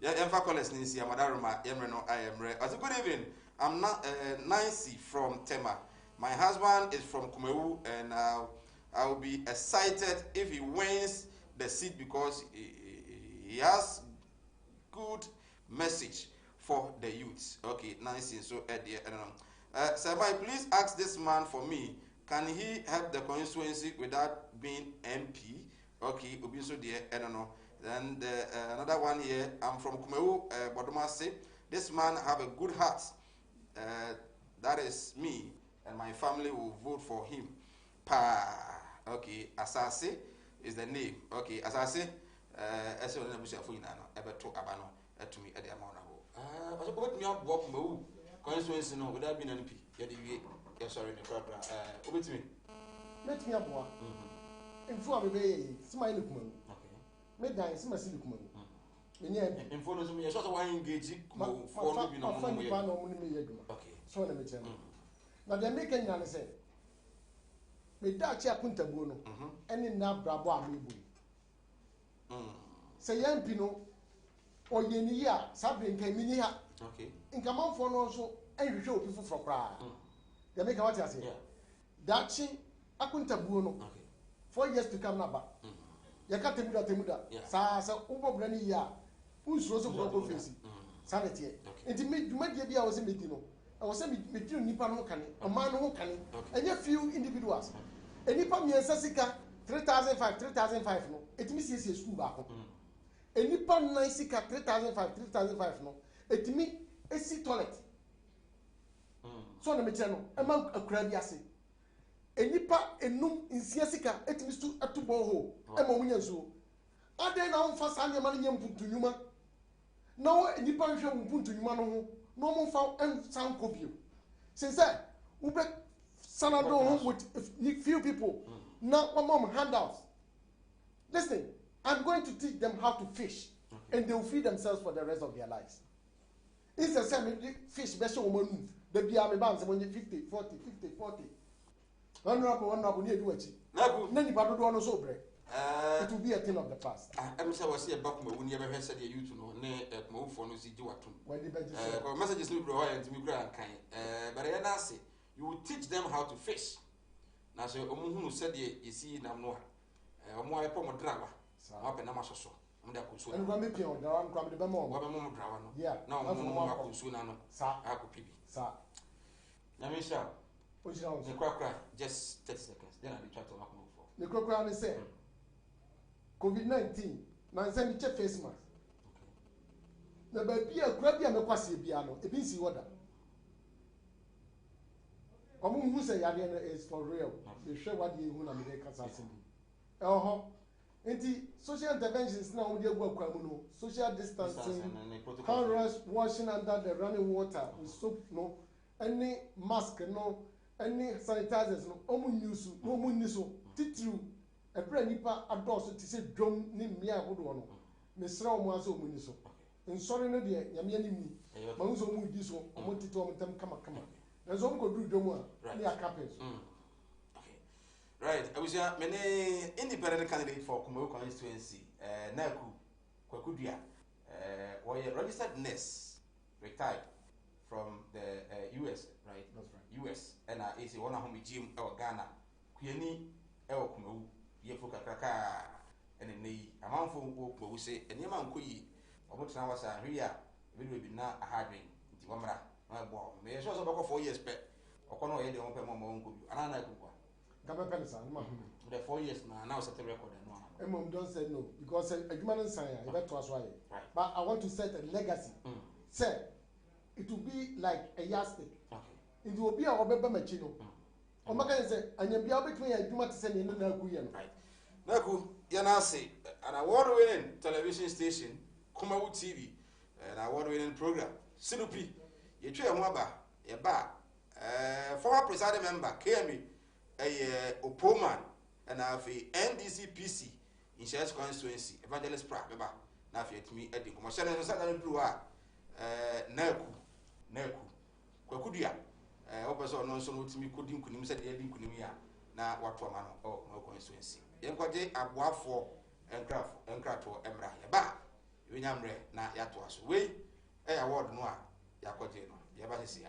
yeah, Emfa Collins Nisi, Madaruma, Yemreno, I am Ray. Good evening. I'm not Nancy from Tema. My husband is from Kumewu, and I will be excited if he wins the seat because he has good message for the youths. Okay, Nancy, so I don't know. Sabai, please ask this man for me. Can he help the constituency without being MP? Okay, Obiso dear, I don't know. Then another one here, I'm from Kumewu, Bodomase. This man have a good heart. That is me, and my family will vote for him. Okay, Asase is the name. Okay, Asase, as well as ever talk about to me at the amount of. But what me up walk Kumewu constituency no without being MP? Yes, sorry, the program. Over to me. Let me have one. In front of me, smile Kumu. Midnight, Simasi Kumu. In front of me, I saw one engaging for okay. So let me tell you. Now they're making an answer. With that, I put a bono, and in that brabo, say young Pino or Yenia, Sabin came in here. Okay. In come on for also, and you show people for cry. They make what I say. That she, I couldn't have bono. 4 years to come now. Yakatemuda Temuda. Sa Ubo Brani ya. Who's also for face. Sanity. And to make you might be I was in Medino. I was saying Medino Nipano Cani, a man who can, and a few individuals. And Nipa Miasasica 3,500 no. It misses a school back. And Nipa Naisica 3,500 no. It me a sea toilet. So na mechano ema akrabiase enipa enum nsiasika etimi stu atubo ho ema omunya nsuo ade na onfa sa ne ma ne nyampuntunuma na wo enipa nhwe mpuntunuma no ho na omfa ensan kopio since ube sanado ho with few people na mom handouts. Listen, I'm going to teach them how to fish and they will feed themselves for the rest of their lives. It's the same fish best woman. The Biami Bams when you 50, 40. One rap, near do it. Nanny Badu on so break. It will be a thing of the past. I'm sorry, I see a buck when you ever said you to know, nay, at Mo for no see you at When the messages will provide and to me grand kind. But I say, you will teach them how to fish. Now, so Omu said, you see, Namnoa, a more upon a driver, up and Amaso. mda kunsu and we make you down from the bemo. wa be mo drawa no Yeah, na that's mo what ma I'm kunsu na no Sa, akopibi sa. na me sha Which round? the crack just 30 seconds then I dey try to mark move for The crocodile say COVID-19. Na say me check face mask. Na ba bia kura bia me kwase bia no, e bi si woda. Omo hu say yare no is for real. They share what you hu na me dey kasa asembi. Nti social interventions na we dey go akwa mu no, social distancing, hand washing under the running water with soap no, any mask no, any sanitizers no, omo use no omo ni so titru ebra nipa adoso ti se dwom ni mmia ahodo no. Mesra omo aso omo ni so. Nsori no de nyame ani mi. Ma hu so omo di so, omo tito omo tam kama kama. Na so omo ko dru dwom a, ni akapes. Right, I was many independent candidate for Kumaru constituency, Naku, Kwakudua, registered nurse, retired from the US, right? That's right. US, and is one of home gym or Ghana, Kuyeni, El Kumaru, Yefuka Kaka, and a knee, a man for who say, and Yaman Kui, or what now was a Ria, will be not a harding, Tiwamra, my boy, may I show about 4 years back, or Kono, the open Mamma, and I like Gama penisa, no ma. the 4 years now set a record and one. Mom don't say no because a human sign I bet was why. Right. But I want to set a legacy. Say it will be like a yardstick. Okay. It will be a obeba machino. Omaka say and you be able to a human to send in na guyan. Right. Naku, Yanasi, an award winning television station, Kumawu TV, an award winning program, Sinupi, Yetra Mwaba, Yaba, former presiding member, KMB, Opoman, and I have a NDCPC in Shares constituency, Evangelist Pratt, Beba, Nafi at me, Eddie, Commercial and Southern Blue, Neku, Kwakudia, Operation non so to me couldn't said Eddie Kunimia, now what for man or no constituency. Yanquade, Abwa for and Crato, Emra, Yaba, Winyamre, na Yatuas, way, a award noir, Yakotino, Yabasia.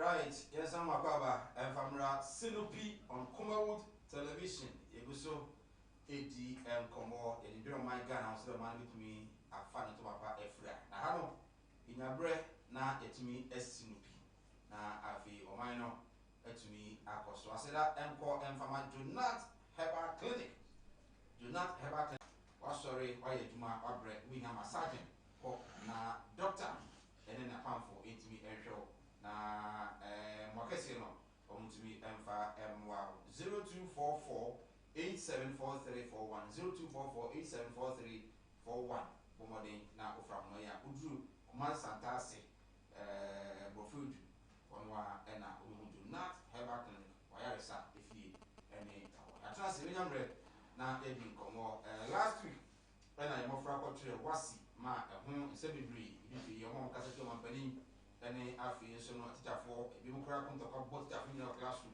Right, yes, I'm Akaba, and Famra Sinopi on Kumawood Television. Eguso, AD, and Como, and you don't mind gun, so the man with me, a fan to Papa Efra. Now, in your breath, now it's me as Sinopi. Now, I feel, or mine, it's me, I so I said that, and call and Fama do not have a clinic. Do not have a clinic. Oh, sorry, why you do my bread? We have a sergeant, or na doctor, and then a pamphlet, it's me, and show. Na mwakesi no omutumi emfa mwa 0244874341 0244874341 bomodin na ofram no ya udru command santase brofood onwa ena omudu not herbal clinic wayaresa efie ene atana se nyamre na ebi komo last week ena yemofra kwatre wasi ma ehun nsebibri ibi yemo kasa to mampani any afi so no teacher for be mukra come to both teacher in your classroom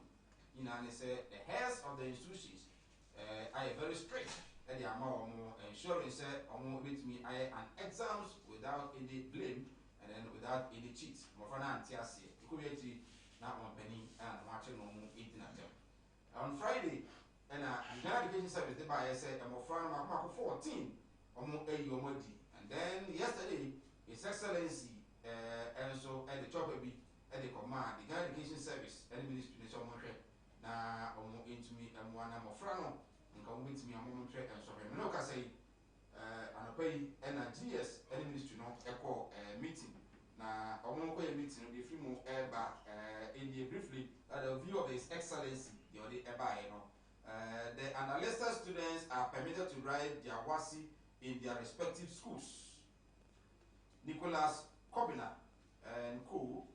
you know and say the heads of the institutions are very strict and the amount ensuring say with me I an exams without any blame and then without any cheats mo for na antiase equity na one penny and marching no 18 attempt on Friday and the education service they by say mo for na 14 omo eyi omodi and then yesterday His Excellency and so at the chopper be at the command, the Ghana Education Service, and Ministry of Montreal. Now, into me and one of Frano, and come with me a moment and so I'm not say, and I pay and a GS, and Ministry not echo meeting. Now, I won't pay a meeting with the few more back in the briefly at the view of His Excellency, the the analyst students are permitted to write their WASI in their respective schools. Nicholas Kobina and Co.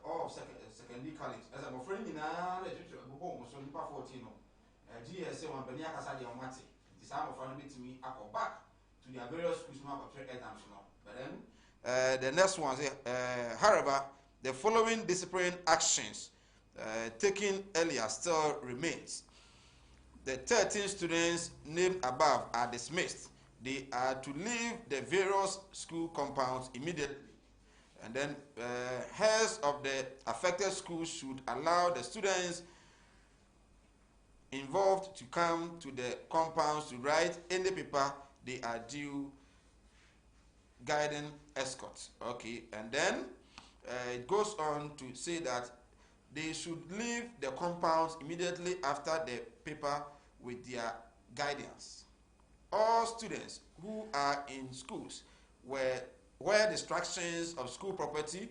All of secondary college. As I'm afraid in a home, so Nipa 14. GSA one Benia Casadi on Mati. This time of running to me, I go back to their various schools now for exams. But then the next one, however, the following disciplinary actions taken earlier still remains. The 13 students named above are dismissed. They are to leave the various school compounds immediately. And then heads of the affected schools should allow the students involved to come to the compounds to write any paper they are due guiding escorts. Okay, and then it goes on to say that they should leave the compounds immediately after the paper with their guidance. All students who are in schools where destructions of school property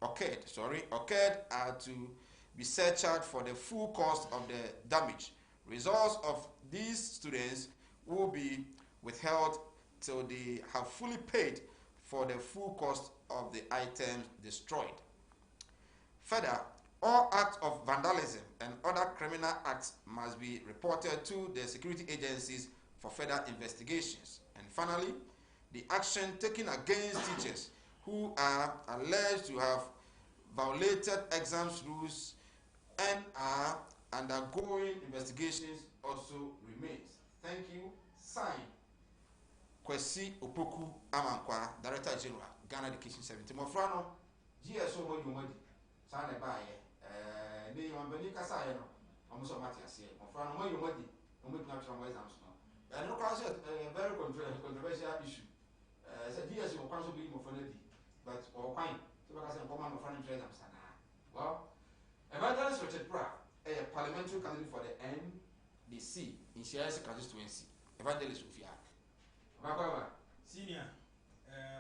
occurred are to be surcharged for the full cost of the damage. Results of these students will be withheld till they have fully paid for the full cost of the items destroyed. Further, all acts of vandalism and other criminal acts must be reported to the security agencies for further investigations. And finally, the action taken against teachers who are alleged to have violated exams rules and are undergoing investigations also remains. Thank you. Signed, Kwesi Opoku Amankwa, Director General, Ghana Education Service. Mofrano, GSO Modi, Sane Baye. Ni wambeni kasa yeno amuso mati asiye mfano moyo modi umwe natural exams no and no cause very controversial issue said yes you can so be mo fana di but or fine so because I'm command of exams na well Evangelist Richard Pratt a parliamentary candidate for the NDC in Sierra constituency Evangelist Sofia baba senior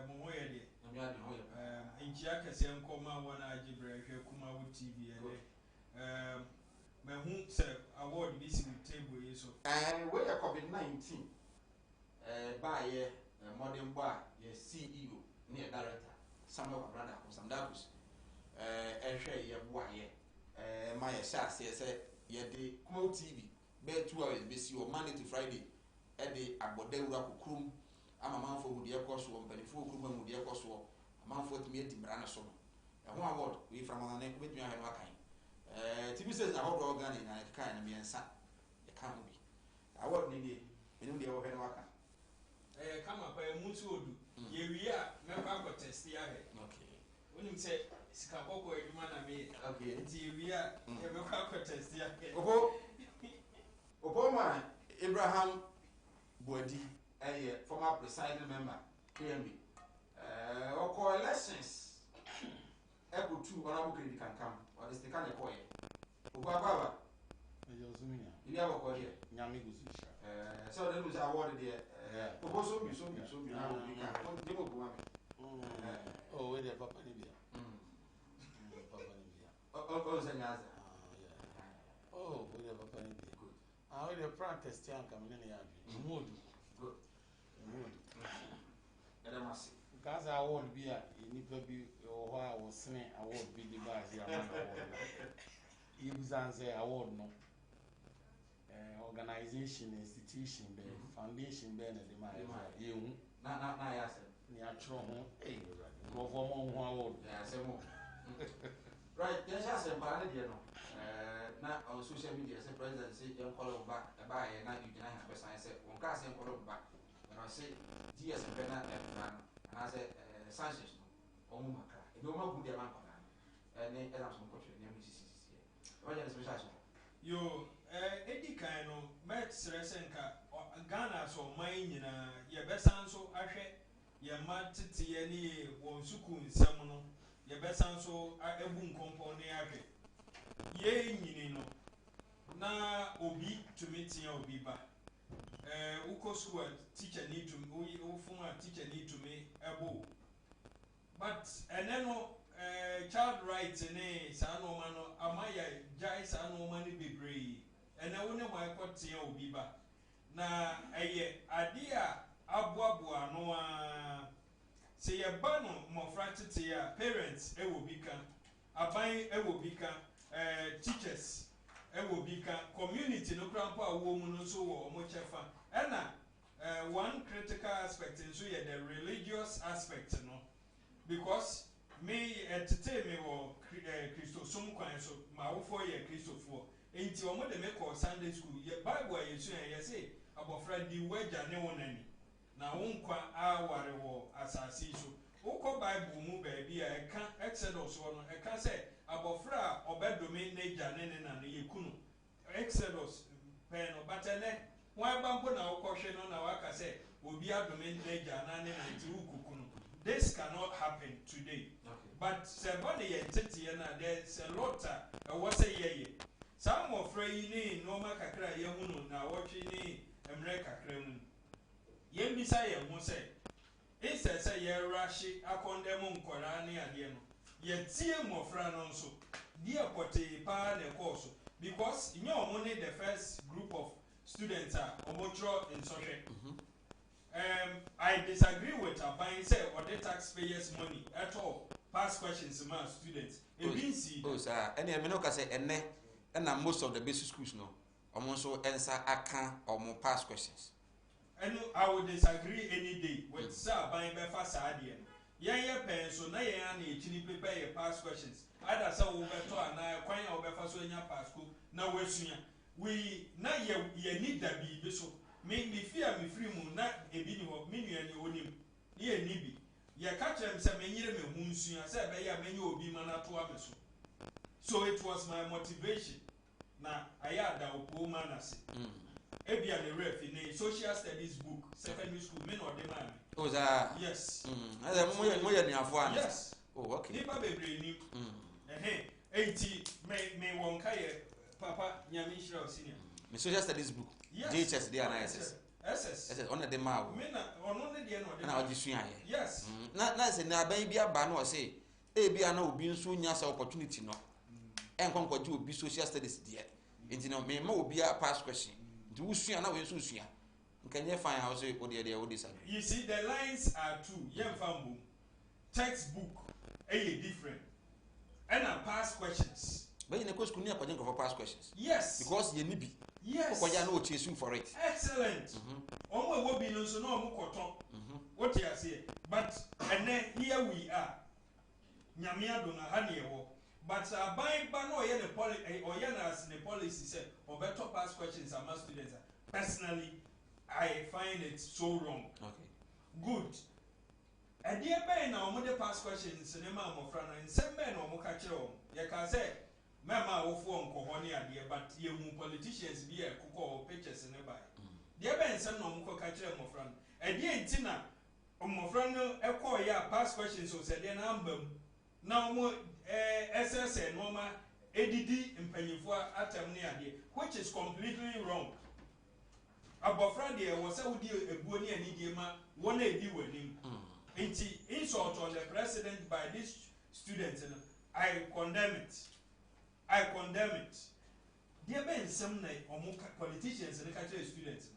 momoye de inchia kese nkoma wana ajibre hwe kuma wo TV ene mehu se award bi si table yi so we are COVID-19 by modern bar ye CEO ne director Samuel Brother Samdakus ehwe ye boa ye my sha say ye de kuma TV be 2 hours be see o Monday to Friday e de abodewura kokrum ama manfo mu de ekoso mpanifo okrum mu de ekoso manfo tumi edi brana so no award we from an ne betumi ahwe no akan TV says na hold organ na kan na miensa e kan bi award ni de enu de wo hwe no akan kama pa mutu odu ye wi a me ba ko test ya he okay wonim sɛ sika kɔkɔ adwuma na me Okay. nti wi a yɛbɛkɔ akɔ test ya Obama Abraham Boadi, a former presiding member, PMB. Oko elections, Echo 2 honorable credit can come, or the kind of coin. Obaba, you have a coin here. So then was awarded there. Proposal, you so you know, you can't do Oh, where the Papa Libya? Oh, where the Papa Libya? I will practice the coming in the mood. Good. Because I won't be a nipper or why I was saying I won't be the bar here. You say award no organization, institution, the foundation, then the my you not yes. Natural go for more award. Right, there's just a bad idea. Not on social media, say president say young color back, buy a night you can have a sign, say, one cast and color back. And I say, DS and Penna and I said, Sanchez, or Mumaka. You don't know who they are, and then I'm some country, name is what is special? Yo, Eddie Kano, Matt Sresenka, Ghana, so mine, your best answer, Ashe, your mad titty, any one suku in Samono, your best answer, a boom compound, ye nyini no na obi to meet ya obi ba uko school teacher need to o fun teacher need to me ebo but no child rights ne sa no ma no amaya jai sa no ma ne bebree ene wo ne wa kwate ya obi ba na eye ade a aboaboa no a se ye ba no mofra tete ya parents e wo bi kan aban e wo bi kan teachers will become community no cramp a woman so or much fa one critical aspect in so the religious aspect no because me entertain me or Christo some kwan so ma wo for ye Christo for enti o mo de me call Sunday school ye Bible ye so ye say abofra di waja ne wonani na wonkwa aware wo asase so wokɔ Bible mu baabi a ɛka Exodus wɔ no ɛka sɛ abɔfra a ɔbɛdome n'agya ne ne na no yɛku no Exodus pɛn no but ɛnɛ wɔn aba mpo na wokɔhwɛ no na waka sɛ obi adome n'agya na ne na nti wokuku no this cannot happen today but sɛ bɔ ne yɛ teteɛ na there's a lot a ɛwɔ sɛ yɛyɛ saa mmɔfra yi ne nneɛma kakra a yɛhu no na wɔtwe ne mmerɛ kakra mu yɛmmisa yɛn ho sɛ instead say ye rush akondem nkora ne ade no ye tie mmofra no nso die kote pa ne course because nye omo ne the first group of students are omotro in sohwe I disagree with Aban say or the taxpayers money at all past questions ma students e bin see oh sir any me no ka say enne na most of the basic schools no omo so ensa aka omo past questions. And I would disagree any day with Sir Buying Befa Sadian. Yan pen so na yan chini prepare your past questions. Either so over to and I quite over so in your past school. Now we're we na ye need that be so. Make me fear me free moon not a bini of mini and you own him. Ye nibi. Ye catch him some year me moon soon. I said, Baya many will be mana to ameso. So it was my motivation. Now I had a poor manas. Ebia the ref in a social studies book, secondary school, men or the man. Oh, that yes. Yes. Oh, okay. Nipa bebre ni. 80 may one kaya Papa Nyamishra senior. My social studies book. Yes. JHS there and SS. SS. SS on the mao. Mena on the end and I'll just yes. Not nice and now baby a ban or say, eh, be no being soon yes opportunity no. And conquer to be social studies dear. It no may more be a past question. Do you know we susia? Can you find out what they are disagree? You see, the lines are two. Young family textbook different. And past questions. But in the course, couldn't you for past questions? Yes. Because you need be. Yes. Because you know chasing for it. Excellent. Omo will be no so no more cotton. What you say? But and then here we are. Nyamia dona hani ewo. But by no yen the policy or yen as the policy said or better past questions among students. Personally, I find it so wrong. Okay. Good. ɛdeɛ bɛn na ɔmo de past questions ne ma mmɔfra no nsɛm bɛn na ɔmo ka kyerɛ ɔmo yɛka sɛ mɛma awofoɔ nkɔhɔ ne adeɛ but yɛhu politicians bi a ɛkokɔ pictures ne bae deɛ bɛn nsɛm na ɔmo kɔ ka kyerɛ mmɔfra no ɛdeɛ nti na mmɔfra no ɛkɔɔ yɛ a past questions o sɛ deɛ na amba mu na ɔmo ɛsɛsɛ nneɛma edidi mpanyinfoɔ atam ne adeɛ which is completely wrong abɔfra deɛ wɔ sɛ wodi ebuo ne anidie ma wɔn a edi wɔ anim nti insult on the president by this student no I condemn it deɛ bɛn nsɛm na ɔmo politicians ne ka kyerɛ students no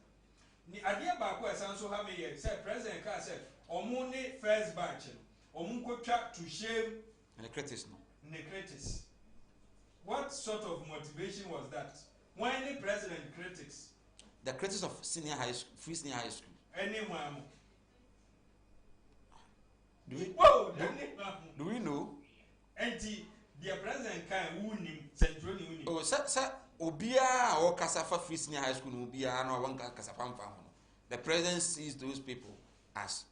ni adeɛ baako a ɛsan so ha me yɛ sɛ president ka sɛ ɔmo ne first batch no ɔmo nkotwa to shame ne critics no ne critics. What sort of motivation was that? Why any president critics? The critics of free senior high school. Any ma'am. Do we know? And the president can wound him, central union. Oh, sir, Obia or Casafa Free Senior High School will be no one Casafam. The president sees those people as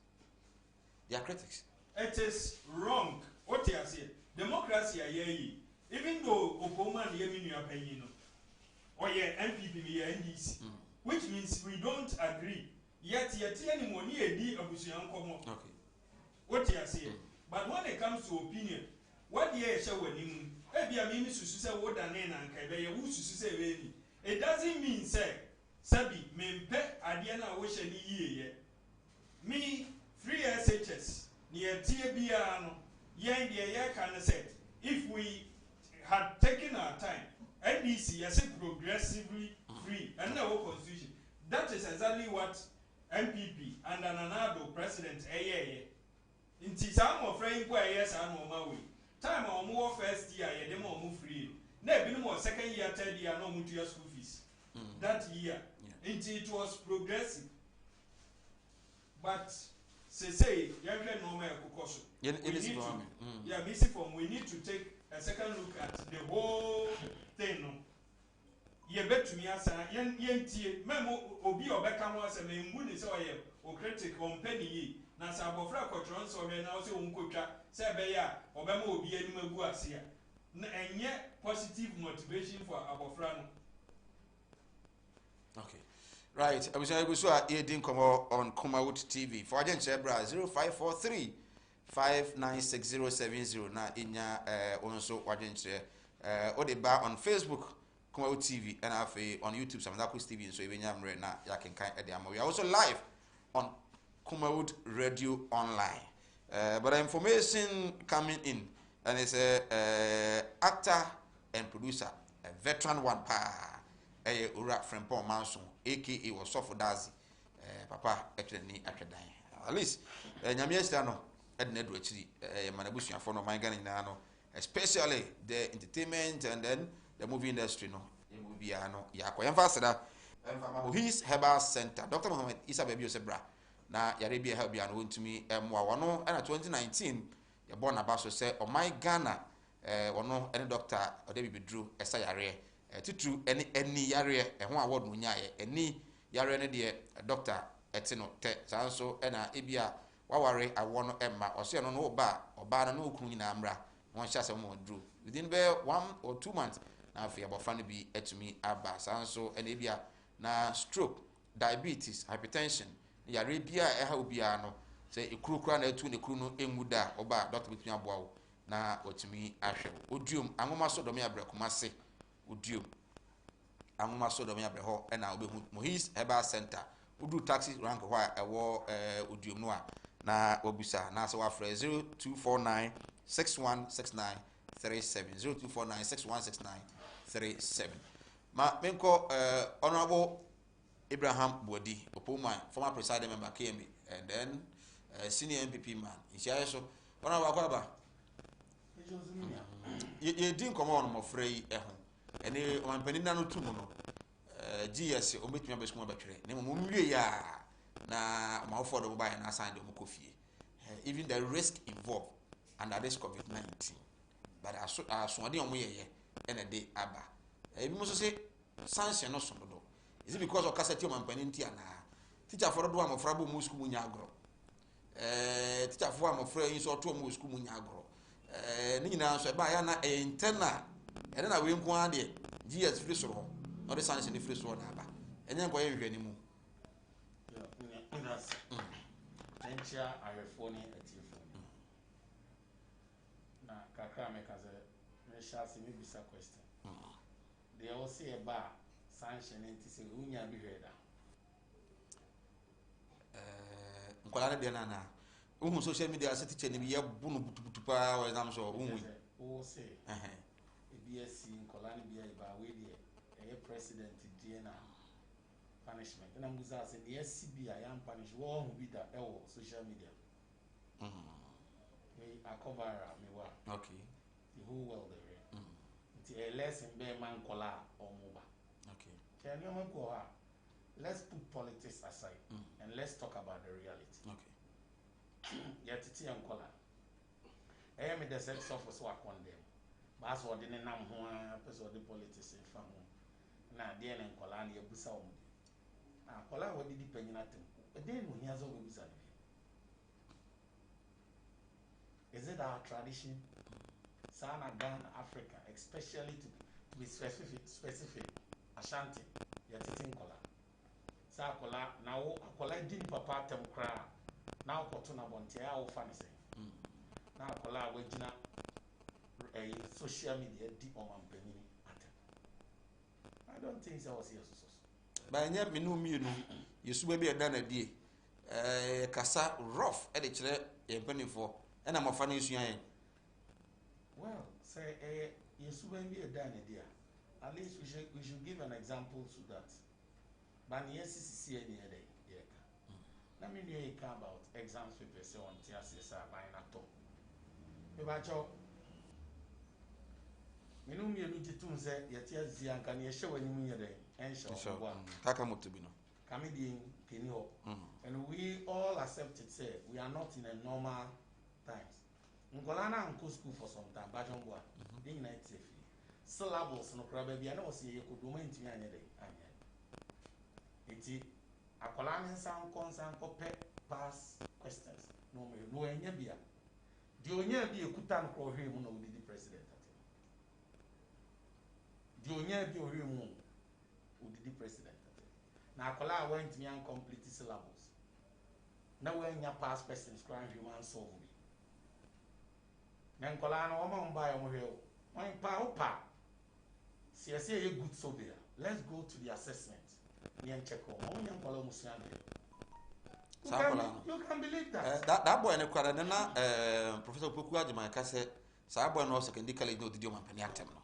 their critics. It is wrong. What you say? Democracy, even though Obama and Yemini are paying, or MPP, NDC, which means we don't agree. Yet, any money a deal of okay. What you say? But when it comes to opinion, what you show when you it doesn't mean say Sabi mempe adiana wish any year. Me free SHS near TBR yen the can say if we had taken our time, NDC has said progressively free and no constitution. That is exactly what MPP and an another president in Tisam of Frank yes and no way. Time or more first year, you demo move free. Never more second year, third year, no mutual school fees. That year, it was progressive. But say, young no more cocoso. Yeah, missing from we need to take a second look at the whole thing. No, you bet to me as a yen memo obi or beckham was a main moon is or critic on penny. Nasa abofra kotron so we now say unkotwa say beya obema obi anim agu ase a na enye positive motivation for abofra no. Okay. Right. I was able to hear komo on Kumawood TV. For agent Chebra 0543 596070 na inya onso agent odeba on Facebook Kumawood TV and on YouTube Samadakus TV so even yamre na yakenkan ediamo. We are also live on Kumawood Radio Online. But information coming in, and it's a actor and producer, a veteran one a Ura Frempon Manson, aka was Sofodazi, Papa Ekeni Akadan. At least, Nyamiestano, Ed Nedwich, Manabusian for no Manganino, especially the entertainment and then the movie industry. No, it will be Yako Ambassador, his Herbal Center, Dr. Mohammed Isabel Sebra. Na yarebia help ya no ntumi mwa no na 2019 ya born abaso say o my Ghana wono ene doctor Odebi Bedru esa yare titru eni yare ho award no nyaye eni yare ne de doctor etino te sanso na ebia waware awo no emma o se no no oba no okunu nyina amra won hya se mo dru within be 1 or 2 months na afi abofra no bi etumi aba sanso ene ebia na stroke, diabetes, hypertension yare bia eha obia no se ekurukura na etu ne kuru no enguda oba doctor bitumi aboa wo na otumi ahwe odium angoma so dom ya brekuma se odium angoma so dom ya bre ho na obehu Mohis Herbal Center udu taxi rank ho a ewo odium no a na obusa na se wa frɛ 0249 6169 37 0249 6169 37 ma menko honorable Abraham Bodi, Opoma, former presiding member KMB, and then senior MPP man. So, one of our Kwaba. You didn't come on more free, and one penina no tumono. GS, omit me a besmo battery. Nemuya, na Malford of buy and assign the Mukofi. Even the risk involved under this COVID-19. But I saw the only and a day abba. You must say, Sanction no some. Is it because of cassette man peninti and teacher for do am frabo musku munya agro teacher for am afraid yin so to mo school mu nya agro ni nyina so ba ya na internal ene na we nko ade GS free so ho no de science ni free so na ba enye nko ye hwehwe ni mu that's tencha arefo ni atifo na kakra me kaze me shasi me bisa question they all say about sanction enti se unya bi hweda nkola ne de na na uhu social media se teacher ni bi ya bu no butubutu pa wa exam so uhu o say EBSC nkola ne bi ba we de president die na punishment na muza say the SCB I am punish wo hu bi da social media me a cover me wa okay the whole world there nti a lesson be man nkola o mo ba okay can you go ha let's put politics aside and let's talk about the reality okay yet titi nkola me the sex office wa condemn ba so de ne nam ho a person de politics in fa ho na de ne nkola na yabusa o na nkola wa didi panyina tem e de no hia zo yabusa ne is it our tradition sana Ghana Africa especially to be specific Ashanti yet titi nkola sa nkola na wo nkola di ni papa tem kra na okoto na bonte a wo fa ne se na nkola wa gina social media di omanpanini atem I don't think so was here so ba nya minu mienu yesu ba bi eda na die kasa rough e de kire ye mpanifo e na mafa na esua yen well say yesu ba bi eda na die at least we should give an example to that but yes CCC any day yeka na me know you about exams paper say on TSS by na to me ba cho minu mienu jitum say yeti azia nka na ye hye wani mu yede en hye o kaka motubi no comedian keni ho and we all accept it say we are not in a normal times nkola na nko school for some time ba jombo a dey unite free syllables no kra ba bia na o se ye kodoma ntimi anya dey anya enti akola ne san pe pass questions no me no enya bia di onya bi ekuta no kro hwe mu na odidi president ati di onya bi ohwe mu odidi president ati na akola went me complete syllables na when nya pass questions kra human solve bi na nkola no o ma mba ya mo hwe o wan pa opa see ye good so there let's go to the assessment yen check on yen nkola musia de you can believe that that boy ne kwara na professor Poku Ajima ka se sa boy no secondary college no didi o mampani atem no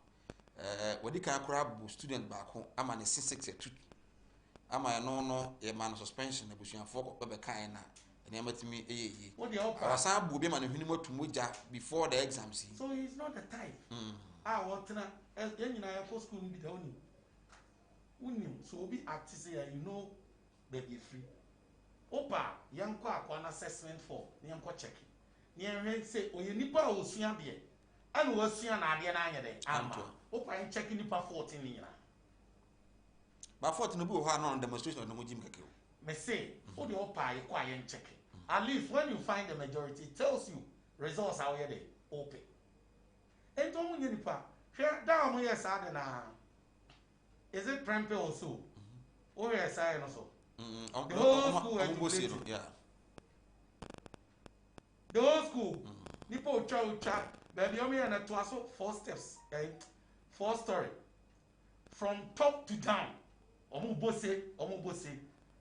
wadi kan kora bu student ba ko ama ne 66 ama no ye man suspension na busuafo ko be kan na ne amatimi eyeyi awasan bu bi ma ne hwini matu moja before the exams so he's not the type what na nyina ya ko school bi da unim so obi act say you know baby free opa yanko akwa na assessment for yanko check ni enwe say oye nipa osua de ana wasua na ade na anya de ama opa in check nipa 14 nyina ba 14 no bi ho na demonstration no mo jim keke me say o de opa ye kwa ye check at least when you find the majority it tells you results how ye dey open ento mo nipa hwe da mo ye sa de na is it prempe also o ye sa no so the whole school educated. Yeah. The whole school. Nipo ucha. Baby, omi na twaso 4 steps. 4 story. From top to down. Omu bose.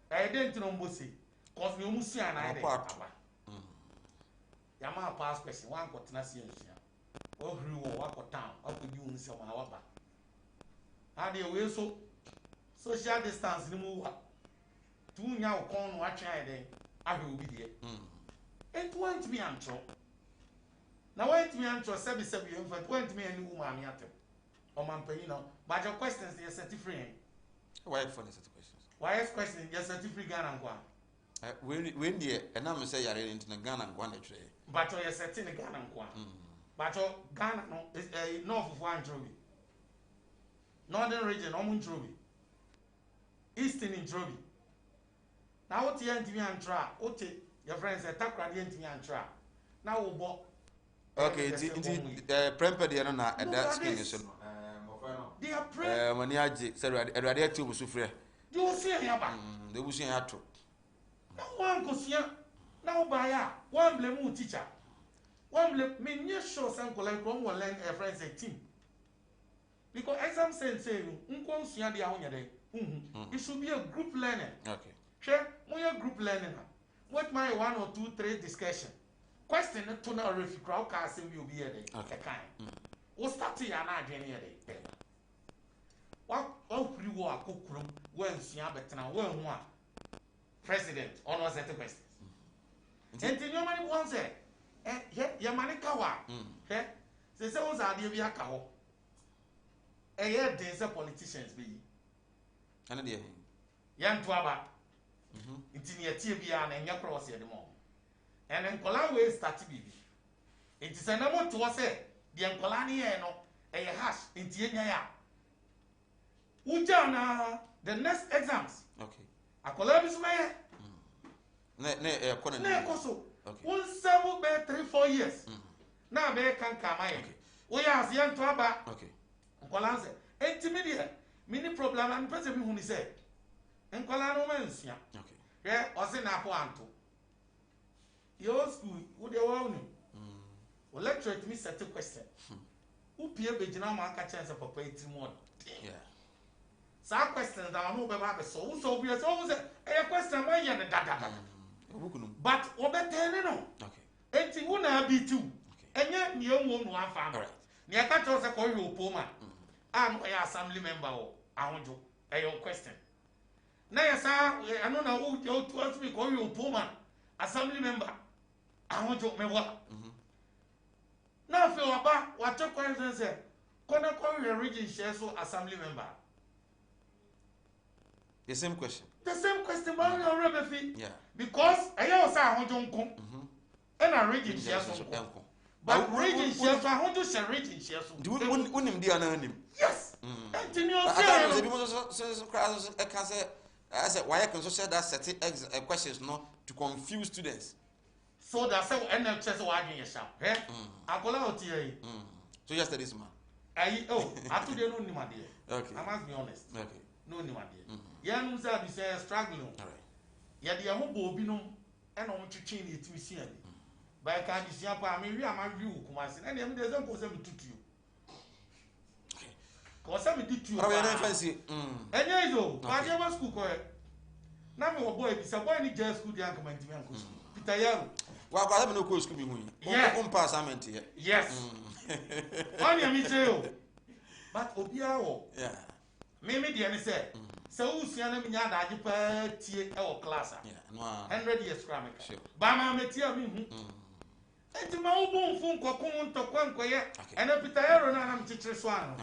Didn't know bose. Cause me omu siya na ide. Yama pass question. One ko tina siya siya. O hriwo wako town. Wako di unsi oma waba. Hadi we so social distance ni mu wa. Tunya ukon wa try den ahwe obi de it want me antro na want me antro sebi you want me any woman me atem o man pay no but your questions they certificate why for the questions question your certificate Ghana nkwa when the enam say yare into Ghana nkwa na tire but your certificate Ghana nkwa but your Ghana no is north of one trobi northern region omun trobi eastern in trobi na what you ntimi antra ote your friends say takra de ntimi antra na wo bo okay it premper de no na that skin so no they are praying mani age say Erade ati obusufre de wo see ya ba de busu ya ato na one go see na wo ba ya one blame you teacher one blame me nye sure say ko like come learn a friends a team because exam say nko nsua de ahonya de it should be a group learning. Okay. Share more group learning. What my 1 or 2, 3 discussion. Question to now if you crowd casting will be a day. Okay. We'll start here and I join here. What free war cook room when Siabetan when one president on was at the questions. And the new money wants it. Yamanikawa. Say so was idea cow. A year days of politicians be. And the Yan Twaba. It's near Tibia and your cross here the mom. And then Colawe started baby. It is a number to us, the Ancolani a hash in Tiania. Ujana, the next exams. Okay. A Colabis Mayor. Okay. 1 7 3-4 years. Now, Bear can come. We are young Twaba. Okay. Colanze, 80 million. Mini problem and person who said. And Colano Mensia. Okay. Yeah, or say Napuanto. Your school, would you own him? Well, lecture to me set a question. Who peer Bejana Marca chance of a pay 3 more? Yeah. Some questions that know about so we are always a question why you're the data. But what better no? Okay. 80 won't have be 2. And yet, you won't one family. Near cut us a call you poor man. I'm an assembly member. I want you a question. Now, sir, I don't know who you told me call you poor man, assembly member. I want you me what? Now, feel about what your question said. Can I call you a region share so assembly member? The same question. The same question, but you already feel. Yeah. Because I also want to come. And a region share so. But region share so I want to share region share so. Do unim di anonym? Yes. And you know, I said, why I can say that certain questions no to confuse students. So that's how NHS wagging yourself. Eh? I call out here. So yesterday, this man. I told you no nima there. Okay. I must be honest. Okay. No nima there. Yeah, no sir, be say struggling. All right. Yeah, the whole bobino and on to change it to see. But I can't be sure. I mean, we are my view, Kumasi, and then there's no cause them to you. Cause I'm did to you. I fancy. And yes, oh, but you was school correct. Now, my boy, it's a boy in jail school, the uncle, Peter Yaro. Well, I have no course to be winning. Yeah. Passament here. Yes. Only a Michel. But Obiao. Yeah. Maybe the answer said, so Siana Miana, you pay our class. Yeah. 100 years cramming. Sure. Bama Metia. And my own phone call to Quanquaya and a Peter Yaro and I'm teacher Swan.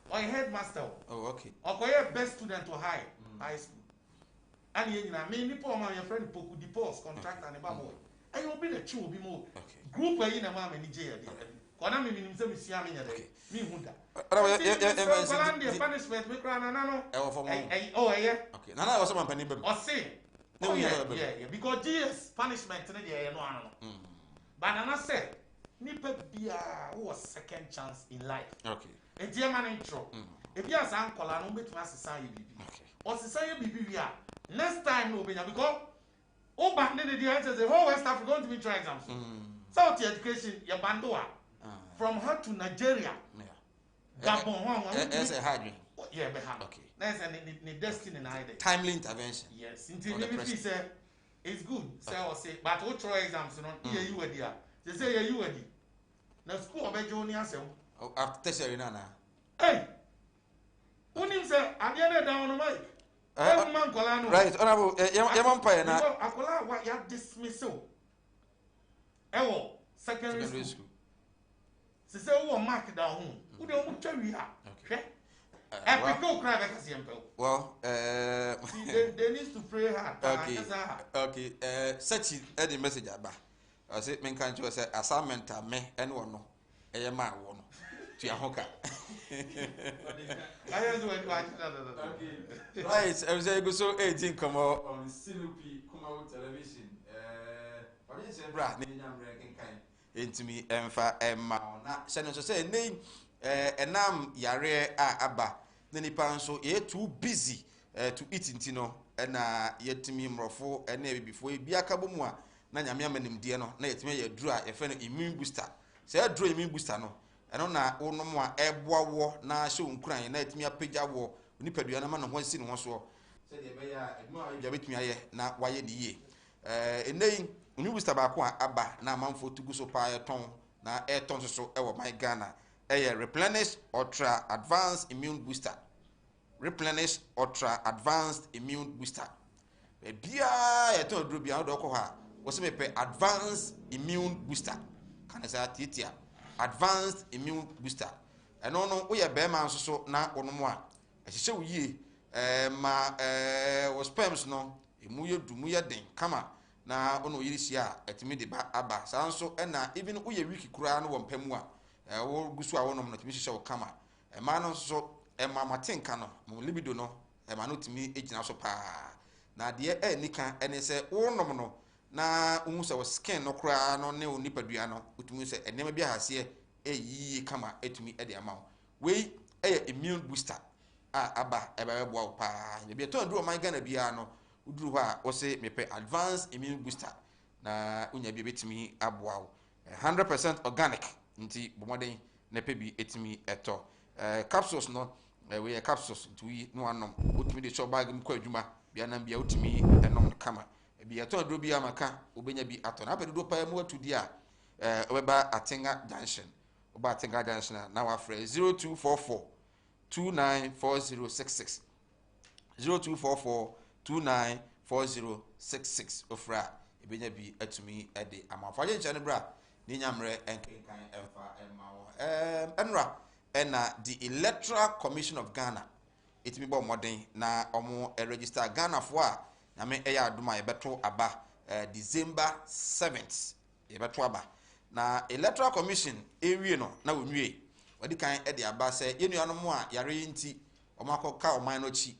Or headmaster. Oh, okay. Or best student to high school. And you know, many poor man, your friend Poku divorce contract and a bubble. And you'll be the two will be more. Group where in a man and jail. Konami means some Siaming a day. Me Hunda. Punishment, we cry and oh, yeah. Okay. Now I was some penny. Or say, oh, yeah, because GS punishment in the air. But I said, Nipper Bia was second chance in life. Okay. A dear man intro. If you are uncle, I don't make my society. Okay. Or society be next time no be because oh back then the answer the whole West Africa going to be try exams. South education your bandoa from her to Nigeria. Gabon one. That's a hard. Yeah, be hard. Okay. That's a destiny in either. Timely intervention. Yes. Until maybe she say it's good. Say or say, but what try exams no here you were there. They say you were there. Now school of junior say. After tertiary nana. Hey. Unim say at the end down on the mic. Right, honorable, Yaman na. Akola what you dismissal. Ewo secondary school. Se say who mark down home. Who dey who tell we are. Okay. Epic cry back as yempel. Well, they need to pray hard. Okay. Such the message aba. I say men kan to say assignment me ene wo no. Eye ma wo no. To yahoka. Okay. Right, I was able to 18 come out on Sinupi Kumawu television. ɔgye bra ne nyamre kenkan entimi emfa emma na hyɛ no so sɛ nei enam yare a aba na nipa nso yɛ too busy to eat ntino na yɛtimi mrɔfo na bibifo bi aka bɔ mu a na nyame amanimdeɛ no na yɛtimi yɛ duru a yɛfɛ no immune booster sɛ aduru immune booster no ɛno na wonom a ɛboa wɔ na hyɛ nkuran na yɛtimi apagya wɔ nipadua na ma no ho si ne ho so sɛdeɛ ɛbɛyɛ a adwuma a yɛbɛ betumi ayɛ na wayɛ ne yie enei immune booster baako a aba na amanfo tugu so paa yɛtɔn na ɛtɔn so ɛwɔ my Ghana ɛyɛ replenish ultra advanced immune booster replenish ultra advanced immune booster bia yɛtɔn duro bia wode kɔ hɔ a wɔsɛ mepɛ advanced immune booster kana sɛ tiatia advanced immune booster ɛno no woyɛ bɛrima nso so na wonom a ɛhyehyɛ wo yie ma wo sperms no emu yɛ du mu yɛ den kama na ono yiri hyia a ɛtumi de ba aba saa nso ɛna even woyɛ wiki koraa no wɔ mpa mu a wo gusu a wonom no tumi hyehyɛ wo kama ɛma no nso ɛma matenka no mo libido no ɛma no tumi egyina so paa na deɛ ɛnika ɛne sɛ wonom no na wohu sɛ wo skin no koraa no ne wo nipadua no wotumi sɛ ɛnɛma bi ahaseɛ ɛyie kama ɛtumi ɛde ama wo wei ɛyɛ immune booster a aba ɛbɛboa wo paa ebi ɛtɔn duro man Ghana biara no woduru hɔ a wɔsɛ mepɛ advanced immune booster na wonya bi betumi aboa wo 100% organic nti bomɔden na pɛ bi etumi ɛtɔ capsules no we capsules to we no anom wotumi de show bag mu kɔ adwuma bia nam bia wotumi ɛnom kama bi ɛtɔn duro bia maka obenya bi atɔ na apɛ do pa mu atudi a obeba Atenga junction oba Atenga junction na wafrɛ 0244 294066 0244 294066 ofra ebenya bi atumi ɛde amafo agye nkyɛn bra ne nyamre enkenkan ɛfa ɛma wo ɛnra ɛna the Electoral Commission of Ghana etimi bɔ modern na ɔmo register Ghana fo a nyame ɛyɛ adoma yɛbɛto aba December 7th yɛbɛto aba na Electoral Commission ewie no na wonwie wadi kan ɛde aba sɛ yenuanom a yare nti ɔmo akɔka ɔman no chi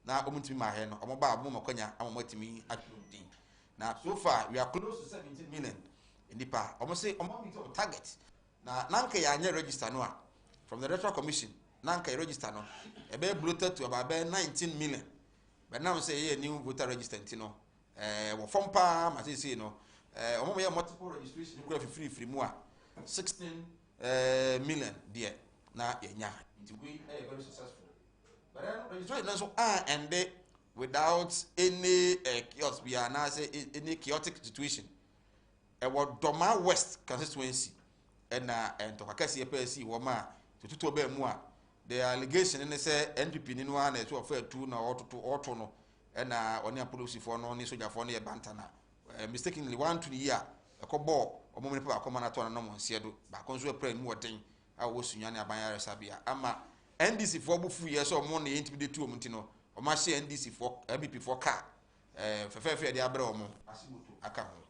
na ɔmo ntimi ma hɛ no ɔmo ba ɔmo makonya ɔmo atimi atwom din na so far we are close to 17 million nipa ɔmo say ɔmo meet our target na nanka ya anya register no a from the Electoral Commission nanka register no ebe bloated to about 19 million but now say here new voter register ntino wo form pa ma say no ɔmo yɛ multiple registration kura free mu a 16 million there na yenya nti we very successful but then registration also ended without any chaos we are now say any chaotic situation ɛwɔ Doma West constituency ɛna ntɔkakɛse yɛpɛsi wɔ ma tutu ɔbɛ mu a the allegation ne say NPP ni no na ɛso ɔfɛ tu na ɔto no ɛna ɔne apolisifoɔ no ne sojafoɔ no yɛ bantana mistakenly one to the year ɛkɔbɔ ɔmo ne pa akɔma na to na no monsie do ba ko nso ɛpra mu ɔden a wɔ sunya ne aban yaresabia ama NDC foɔ bufu yɛ so ɔmo ne intimidate tu ɔmo ntino ɔmo ahyɛ NDC foɔ MPP foɔ ka fɛfɛɛfɛ de abrɛ ɔmo asimoto aka ho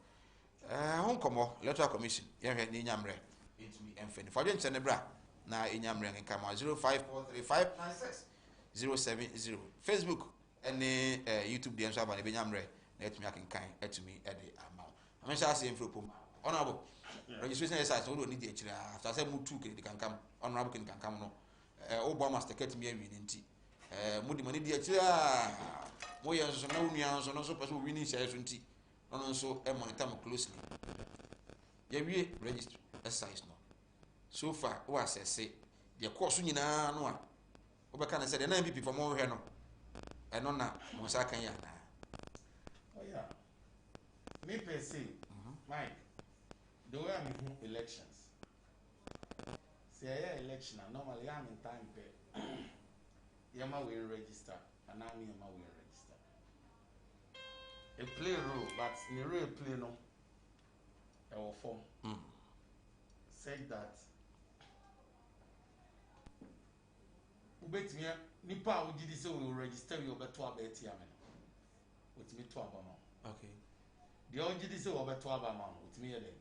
honkomo Electoral Commission yɛhwɛ ne nyamrɛ intimi emfani fo adwen kyene bra na enyamrɛ nka ma 0543596070 Facebook ɛne YouTube de nso aba ne benyamrɛ na etumi akenkan etumi ɛde ama ame sha ase mfro pom honorable registration exercise wo do need akira after say mu tu kedi kankam honorable kedi kankam no obo master ket mi awi nti mu di mani di akira mo yɛ nso na onua nso no so pɛ so winning share so nti no nso monitor mo closely ya wie register exercise no so far wo assess the course nyinaa no a wo bɛka na sɛ de na MPP for mo hwɛ no ɛno na mo sa kan ya na oh yeah me per se Mike the way I'm in elections say election normally I'm in time pay yama we register and I'm yama we register a play role but in a real play no our form said that ubetimi nipa ugidi say we register we obeto abeti amen otimi to abama okay the ugidi say we obeto abama otimi ye dey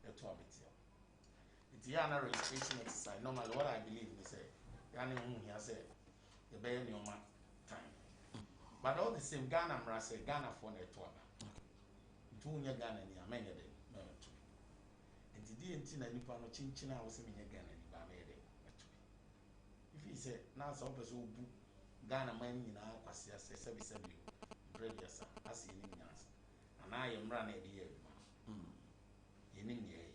eto abeti it ya na registration exercise normally what I believe is say yani hu here say the be any time but all the same Ghana mra say Ghana for na eto aba nti wo nya Ghana ni amenya de na to nti di enti na nipa no chinchina a wo se menya Ghana ni ba me de to if he say na so person obu Ghana man nyina kwase ase sebi previous as ni nyas ana ye mra na de ye ye ni nye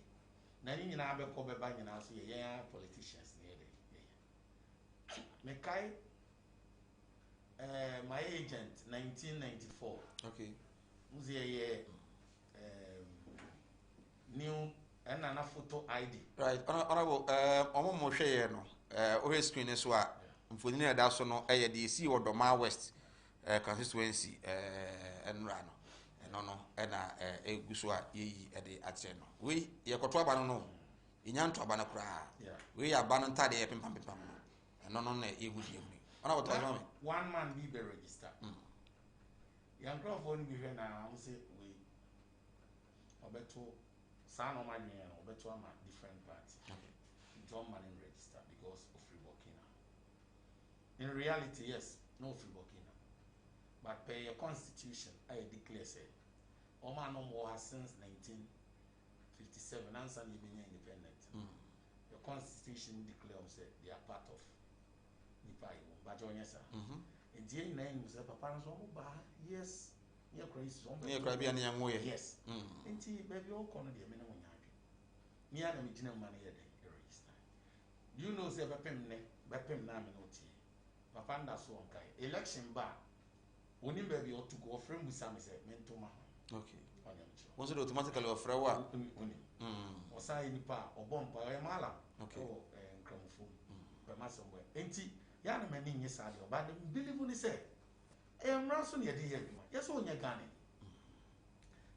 na ni nyina be ko be ba nyina so ye politicians ni de me kai my agent 1994 okay muzie new na photo ID right honorable omo mo hwe ye no o screen so a mfoni na da so no ye de si Odoma West constituency enra no no na egu so a yeyi de atre no we ye koto aba no inyanto aba na kura we ya aba no ntade ye pempam no no na ehu die hu ona what was one man be register young crowd for ni hwe na am say we obeto sa no ma nyen obeto ama different party don't man in register because of free Burkina. In reality, yes, no free Burkina. But per your constitution, I declare say, Oman no more has since 1957, answer you being independent. Your constitution declares say they are part of Nipai, Bajonia, sir. And the name is a papa, yes, near Christ, near Caribbean young way, yes. And baby, all corner the minimum. Near the medium money a day. You know, say Bapem na minoti. Papanda so on kai. Election bar. Oni baby or to go friend with some say mentoma. Okay. Was it automatically a frawa? Or say ni pa or bomb by a mala. Okay. Gramophone. By my somewhere. Ain't yana many yes, I but believe when he say, I am ransom your dear. Yes, on your Ghana.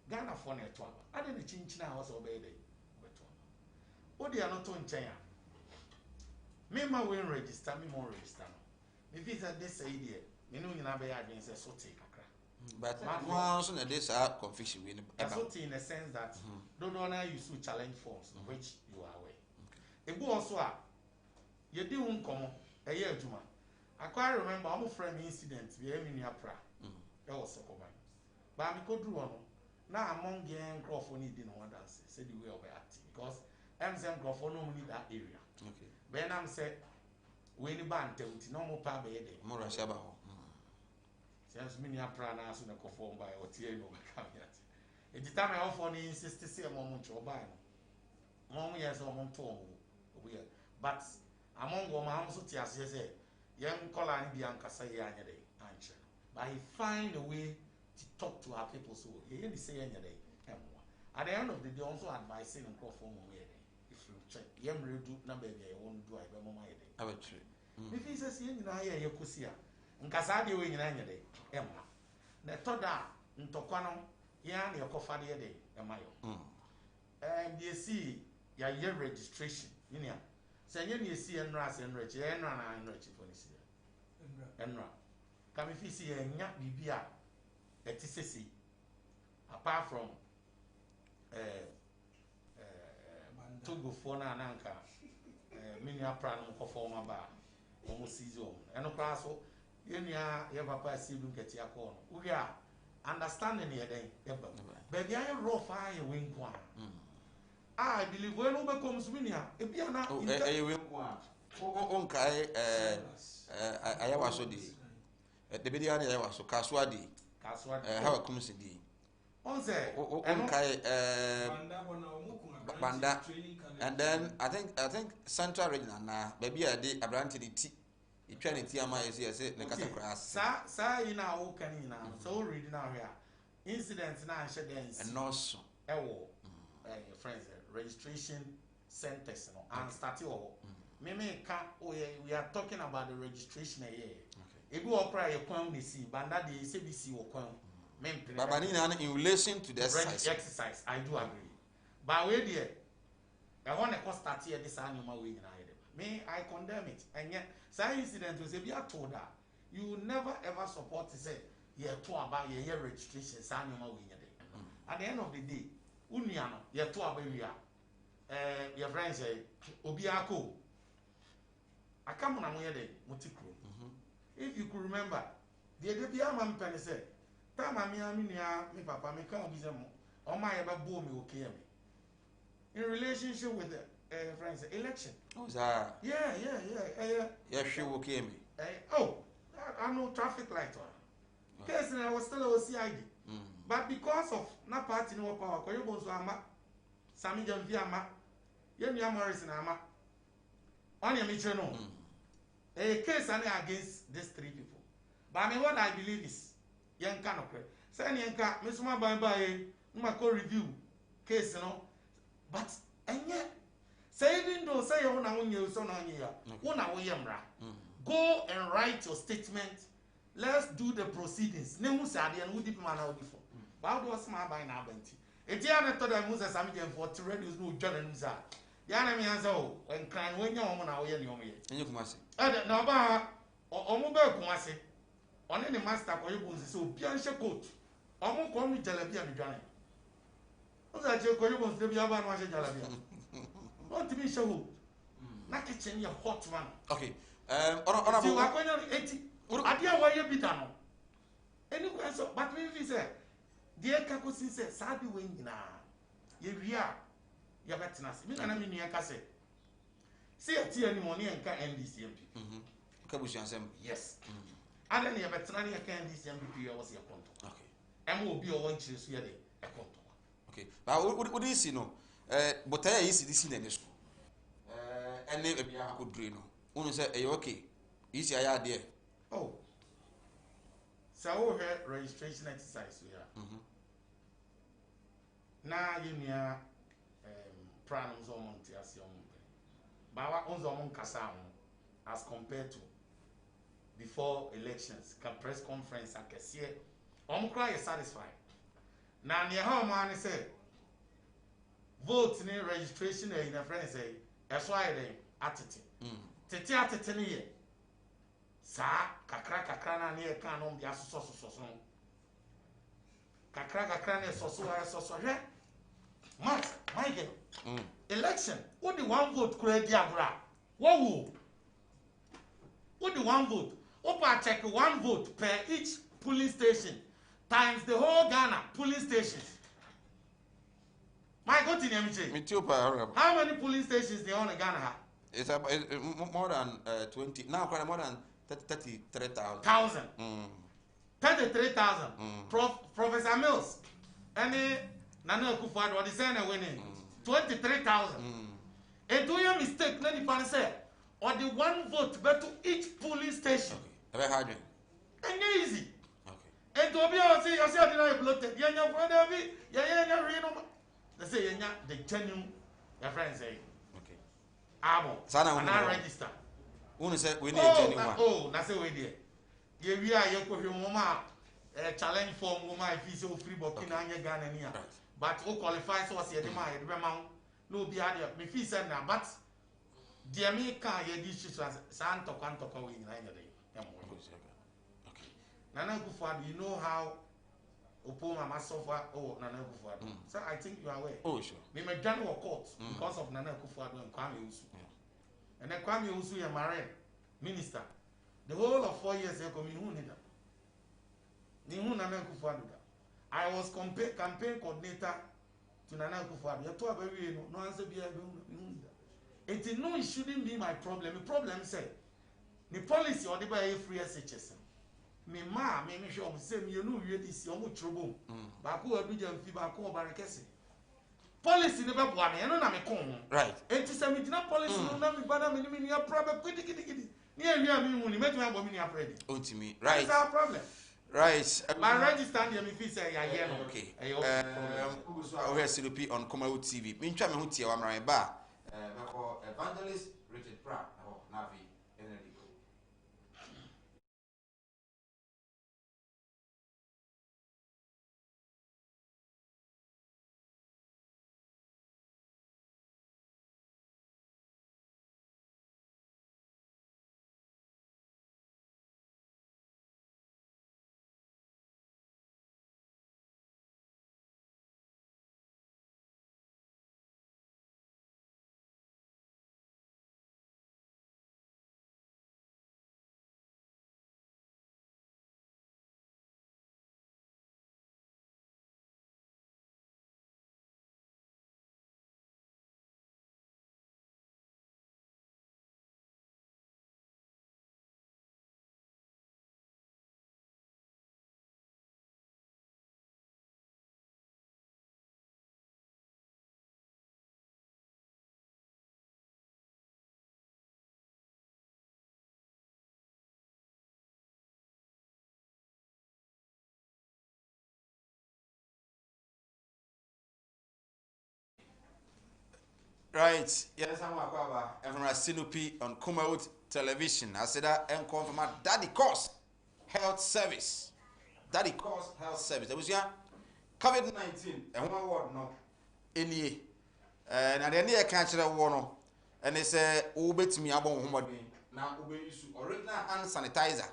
Ghana for a 12. I didn't change now, was obeyed. What they are not on China. Me ma we register me more register no me visa this idea me no nyina be against a sorting kakra but one so na this confusion we about sorting in the sense that don't know use to challenge forms which you are aware e go also a ye di un komo e ye adwuma I quite remember am friend incident we am in Apra e was Sokoban but me ko dru no na among gang crowd for need no dance say the way of acting because MSM crowd for no need that area. Okay. Ben am say we ni ban tewti no mo pa be de mo ra shaba ho since me ni apra na so na conform by o tie no ka me ati e di time I offer ni insist say mo mo ncho ba no mo yes o mo to o we but among wo ma so ti ase say yen kola ni bi ankasa ye anya de anche but he find a way to talk to our people so he dey say anya de at the end of the day also advising and conform mo ye check yem redu na baby I want to do I be mama yede abetri if he says yin na ye yakusia nkasa de we nyina nyede emma na toda ntokwa no ya na yakofa de yede emma yo the see ya year registration yinia say yen ye see enra as enra chi enra na enra chi for this year enra come if you see enya bibia etisesi apart from Togo for na nanka mini apra no ko forma ba omo season eno kra so yenia ye papa si du nketi akọ no we are understanding ye den ye ba baby I rough I win kwa I believe we no be come suminia e bia na e win kwa on kai ayawa so di de be dia na ayawa so kaswa di how come si di on say on kai Banda and then I think Central Regional na baby I did Abrante the T e twa ne ti ama say na kasa class sa ina wo kan ina so read now here incidents na share dance and also ewo your friends registration centers no and start me ka we are talking about the registration here ebi wo cry your kwan ne si banda de CBC wo kwan Baba ni na in relation to the exercise I do agree but we there I want to start here this animal we me I condemn it and yet some incident was be told that you will never ever support to say yeah to about your registration animal we at the end of the day uniano yeah to about we your friends say obiako I come on here the mutikro if you could remember the day be am penny say time me papa me come be Oh my, ever boom me okay me. In relationship with the friends election. Oh, that. Yeah, she okay me. I know traffic light one. Case I was still a CID. But because of na party no power, ko yobon so ama. Sami Jamfi ama. Yemi Morrison ama. On your mission no. A case against these three people. But I mean what I believe is young can of say yanka Mr. Bye Mako review case no. But and yet say even though say you na you so na you una we yamra. Go and write your statement. Let's do the proceedings. Ne hu sade and who deep man out before. But how do us my by na benti. Etiana to the Musa Sami for to reduce no John and Musa. Yana mi answer when can when you na we ni omo ye. Enye kumase. Na ba omo ba kumase. Oni ni master ko yobun se obi anhye coat. Omo ko mi jalabi an dwane. Oza che ko yobun se bi aba no anhye jalabi. Don't be show. Na kitchen ye hot man. Okay. On See wa kwenya 80. Ade a waye bi da no. Any question but me say dear kako sin say sabi we nyina. Ye wia ya betena se. Me kana me nua ka se. See ati ani money enka NDCMP. Kabushi ansem. Yes. Ada ne ya betena ne enka NDCMP ya was ya konto. Okay. Emo obi o wan chire so ya de e konto. Okay. But what do you see no? But I see this in the school. Ene ebi akodre no. Unu say e okay. Isi aya there. Oh. So we have registration exercise here. Na yenia pranums o monti asi o monte. Ba wa onzo mon kasa as compared to before elections, press conference akese. Omkra is satisfied. Na ne ha ma ne say vote ni registration e na friend say eso aye den atete. Tete atete ne ye. Sa kakra na ne ka no bia so. Kakra na so he. Matt, Michael. Election. What the one vote create diagram? What the one vote? Opa check one vote per each police station times the whole Ghana police stations. My God, how many police stations they own in Ghana? It's more than 20. Now, more than 33,000. 33,000. Professor Mills, any Nana Akufo-Addo, what is saying winning? 23,000. And do your mistake, let the fan say, or the one vote but to each police station. Okay. Hard. And easy. Okay. And to be honest, you see, I didn't bloated. You know, brother, they say, you the genuine, your friends say. Okay. Amo. Sana and I register. Unu say we need genuine one. Oh, that's the way there. We are your coffee mama challenge form woman if you so free but kina anya Ghana niya. But who qualifies was here the man no be ade me fee send na but dear me can ye di issue san to we na dey. Okay. Nana Akufo-Addo, you know how Opo Mama suffer Nana Akufo-Addo. So I think you are aware. Oh sure. Me join war court because of Nana Akufo-Addo and Kwame Usu. And then Kwame Usu ya marine minister. The whole of 4 years ago, Nana Akufo-Addo. I was campaign coordinator to Nana Akufo-Addo. You talk about no answer be it no, it shouldn't be my problem. The problem is the policy or the by free SHS. Me sure say me no we this omo trouble. Ba ko adu jam fi ba ko barakese. Policy never boa me no na me kon. Right. Enti say me dina policy no na me bana me ni problem kidi. Ni ewia me hu ni metuma bo me ni afredi. Ontimi. Right. That's our problem. Right. My register me feel say ya here no. Okay. We are CLP on Komawo TV. Me ntwa me ho tie wa mran ba. Evangelist Richard Pratt Navi Right. Yes, I'm from Sinupi on Kumaut Television. I said that and come from Daddy Course Health Service. Daddy Course Health Service. There was COVID-19 and one word no. Any na the near catch that one and they say ubet me abon homodin. Now ube use original hand sanitizer.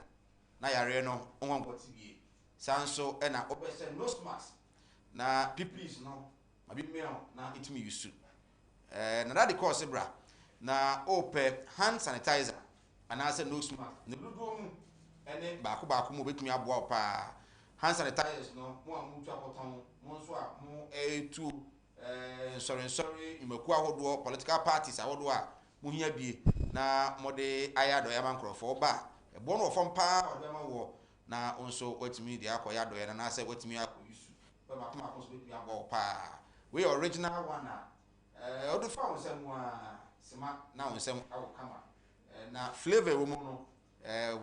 Na yare no on what be. Sanso and na obe say nose mask. Na PPEs no. Mabi me na it me use. Na that the course bra na open hand sanitizer and I say nose mask ne dodo mu ene baako mo betumi aboa pa hand sanitizers no mo amu tu akoton mo nso a mo etu sorry imaku ahodo political parties ahodo a mo hia bie na mo de ayado ya mankrofo ba ebo no ofom pa odema wo na onso watumi de akoya do ya na say watumi akoyusu ba baako so betumi aboa pa we original one na odo fa wonsem a sema na wonsem awo kama na flavor wo mu no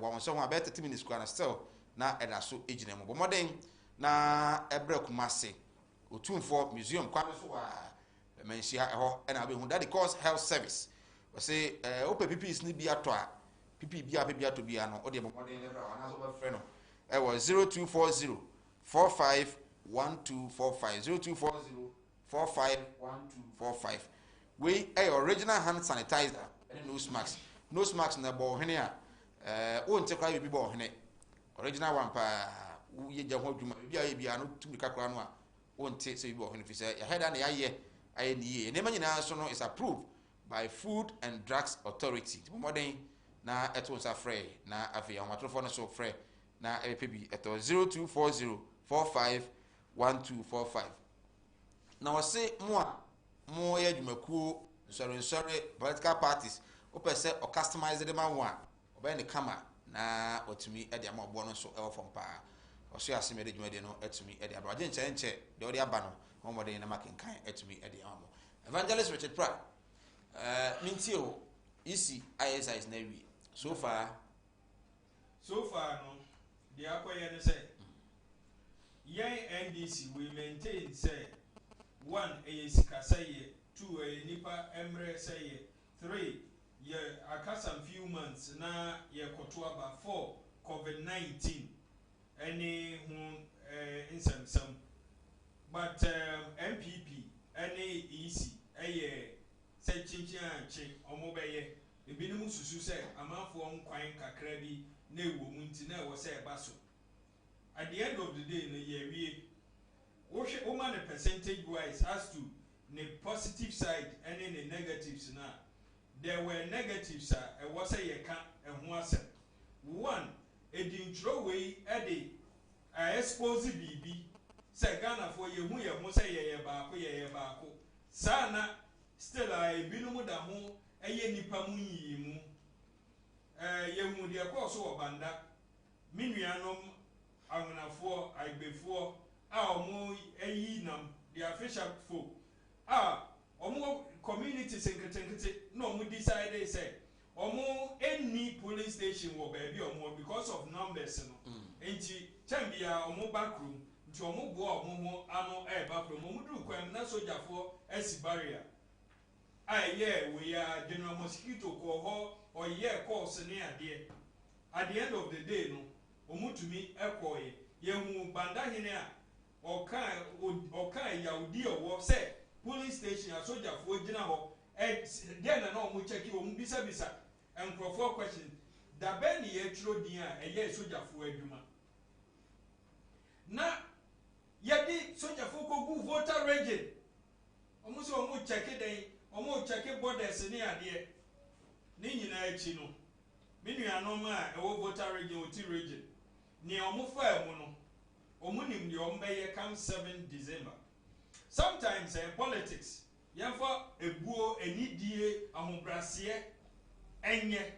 wonsem a better 30 minutes kwa na still na eda so ejina mu bomoden na ebre kumase otumfo museum kwa so wa mensia eho na be hu that the course health service we say ope PPs ni bi ato a PP bi ato bi ano o de bomoden lebra wa na so ba frɛ no was 0240 451245 0240 451245. We original hand sanitizer and nose mask. Nose mask na bo hene a won te kwa bi bo hene. Original one pa ye je ho dwuma bi aye bia no tumi kakra no a won te se bi bo hene fi se ya head na aye ni ne manyina so no is approved by Food and Drugs Authority. Modern na eto nsa frɛ na afi ya matrofo no so frɛ na epebi eto 0240 451245. Na wose mo ye dwumakuo sorry political parties o pese o customize the man one oba ne kama na otumi e de ama obo no so e wo fom pa o so aseme de dwumade no atumi e de abra je nche de o de aba no mo mo de na makenkan atumi e de ama Evangelist Richard Pratt minti o isi ISIS na wi so far no the akoye ne say NDC we maintain say 1 sika say 2 nipa emre say 3 ye akasa few months na ye koto aba 4 COVID-19 any insem but MPP any EC say chinchin omo beye ebinum susu say amanfo nkwan kakra bi na ewo mu nti na ewo say baso at the end of the day na ye wie woman the percentage wise as to the positive side and then the negatives now. There were negatives was a yeka and one a didn't throw away Eddie expose BB say Ghana for you who say ye bako sana still I binumu da ho eye nipa mu yimu ye mu de akoso obanda minuanom awonafo aibefo omo nam the official folk omo communities nkete no omo decide say omo any polling station wo baby omo because of numbers no enti chambia omo backroom nti omo bo omo ano backroom omo duru kwam na soldierfo esi barrier we are general mosquito ko ho or course ne ade at the end of the day no omo tumi ekoye ye hu banda hene a oka yaudi owo say police station a soldier for gina ho dia na no mo check o mo bisa and crofo question da ben ye tro din a soldier for adwuma na yedi soldier for ko gu voter region omo so omo check den omo check borders ni ade ni nyina achi no menu anoma a ewo voter region oti region ni omo fa mu no omunim the ombeye come 7 December. Sometimes in politics, yamfa ebuo enidie amobrasie enye.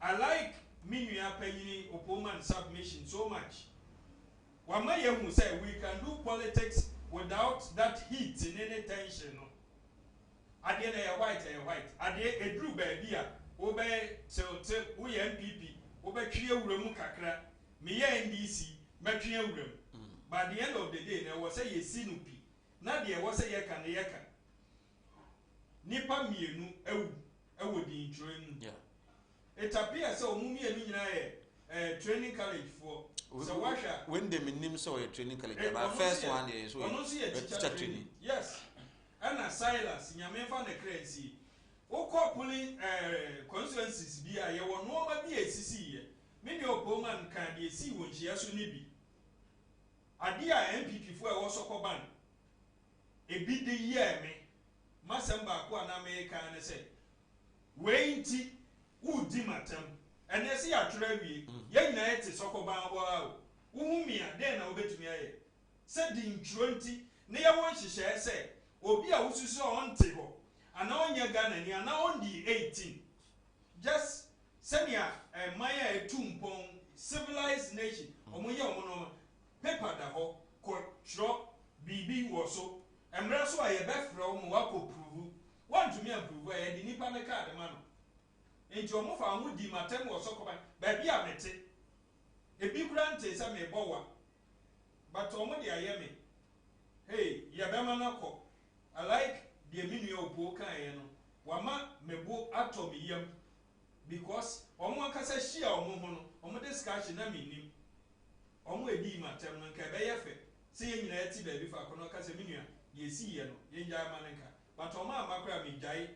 I like minua panyini opoman submission so much. Wama yemu say we can do politics without that heat in any tension. Ade na white. Ade edru baby a obe tilte we MPP obe twie wuramu kakra. Me NDC metwe wuramu. By the end of the day, there was a sinupi. Now there was a yeka. nipa mienu ewu di training. Yeah. It appears so mienu nyina training college for so washa when they name so a training college but first one is so teacher training. Yes. And Silas nyamefa na crazy. Okọ pulling constituencies bi a ye wo no ba bi esisi ye. Me ne opoman kan de esi won hia so ne bi. Ade a MPP fo e wo sokọ ban. Ebi de ye me. Masem ba ko na me kan ne se. We nti udi matam. Ene se atwra wie. Ye nyina ete sokọ ban bo a. Uhu mi a den na obetumi aye. Se di ntro nti ne ye won hihye se obi a wususu onte ho. Ana onye Ghana ni ana ondi 18. Just senia maya etumpon civilized nation. Omoye omono paper da ho ko tro bibi wo so. Emra so aye befra omo wako prove. Want to me approve aye di nipa me card ma no. Enti omo fa hu di matem wo so ko ba bi a mete. Ebi grante sa me bowa. But omo di aye me. Hey, ya be ma na ko. I like the menu opo kan ye no. Wama mebo atom yam because omo akasa hia omo ho no. Omo discussion na minim. Omo edi matem no nka be ye fe. Se ye nyina ati ba bi fa kono akasa menu a ye si ye no. Ye nja amanka. But omo amakra mi jai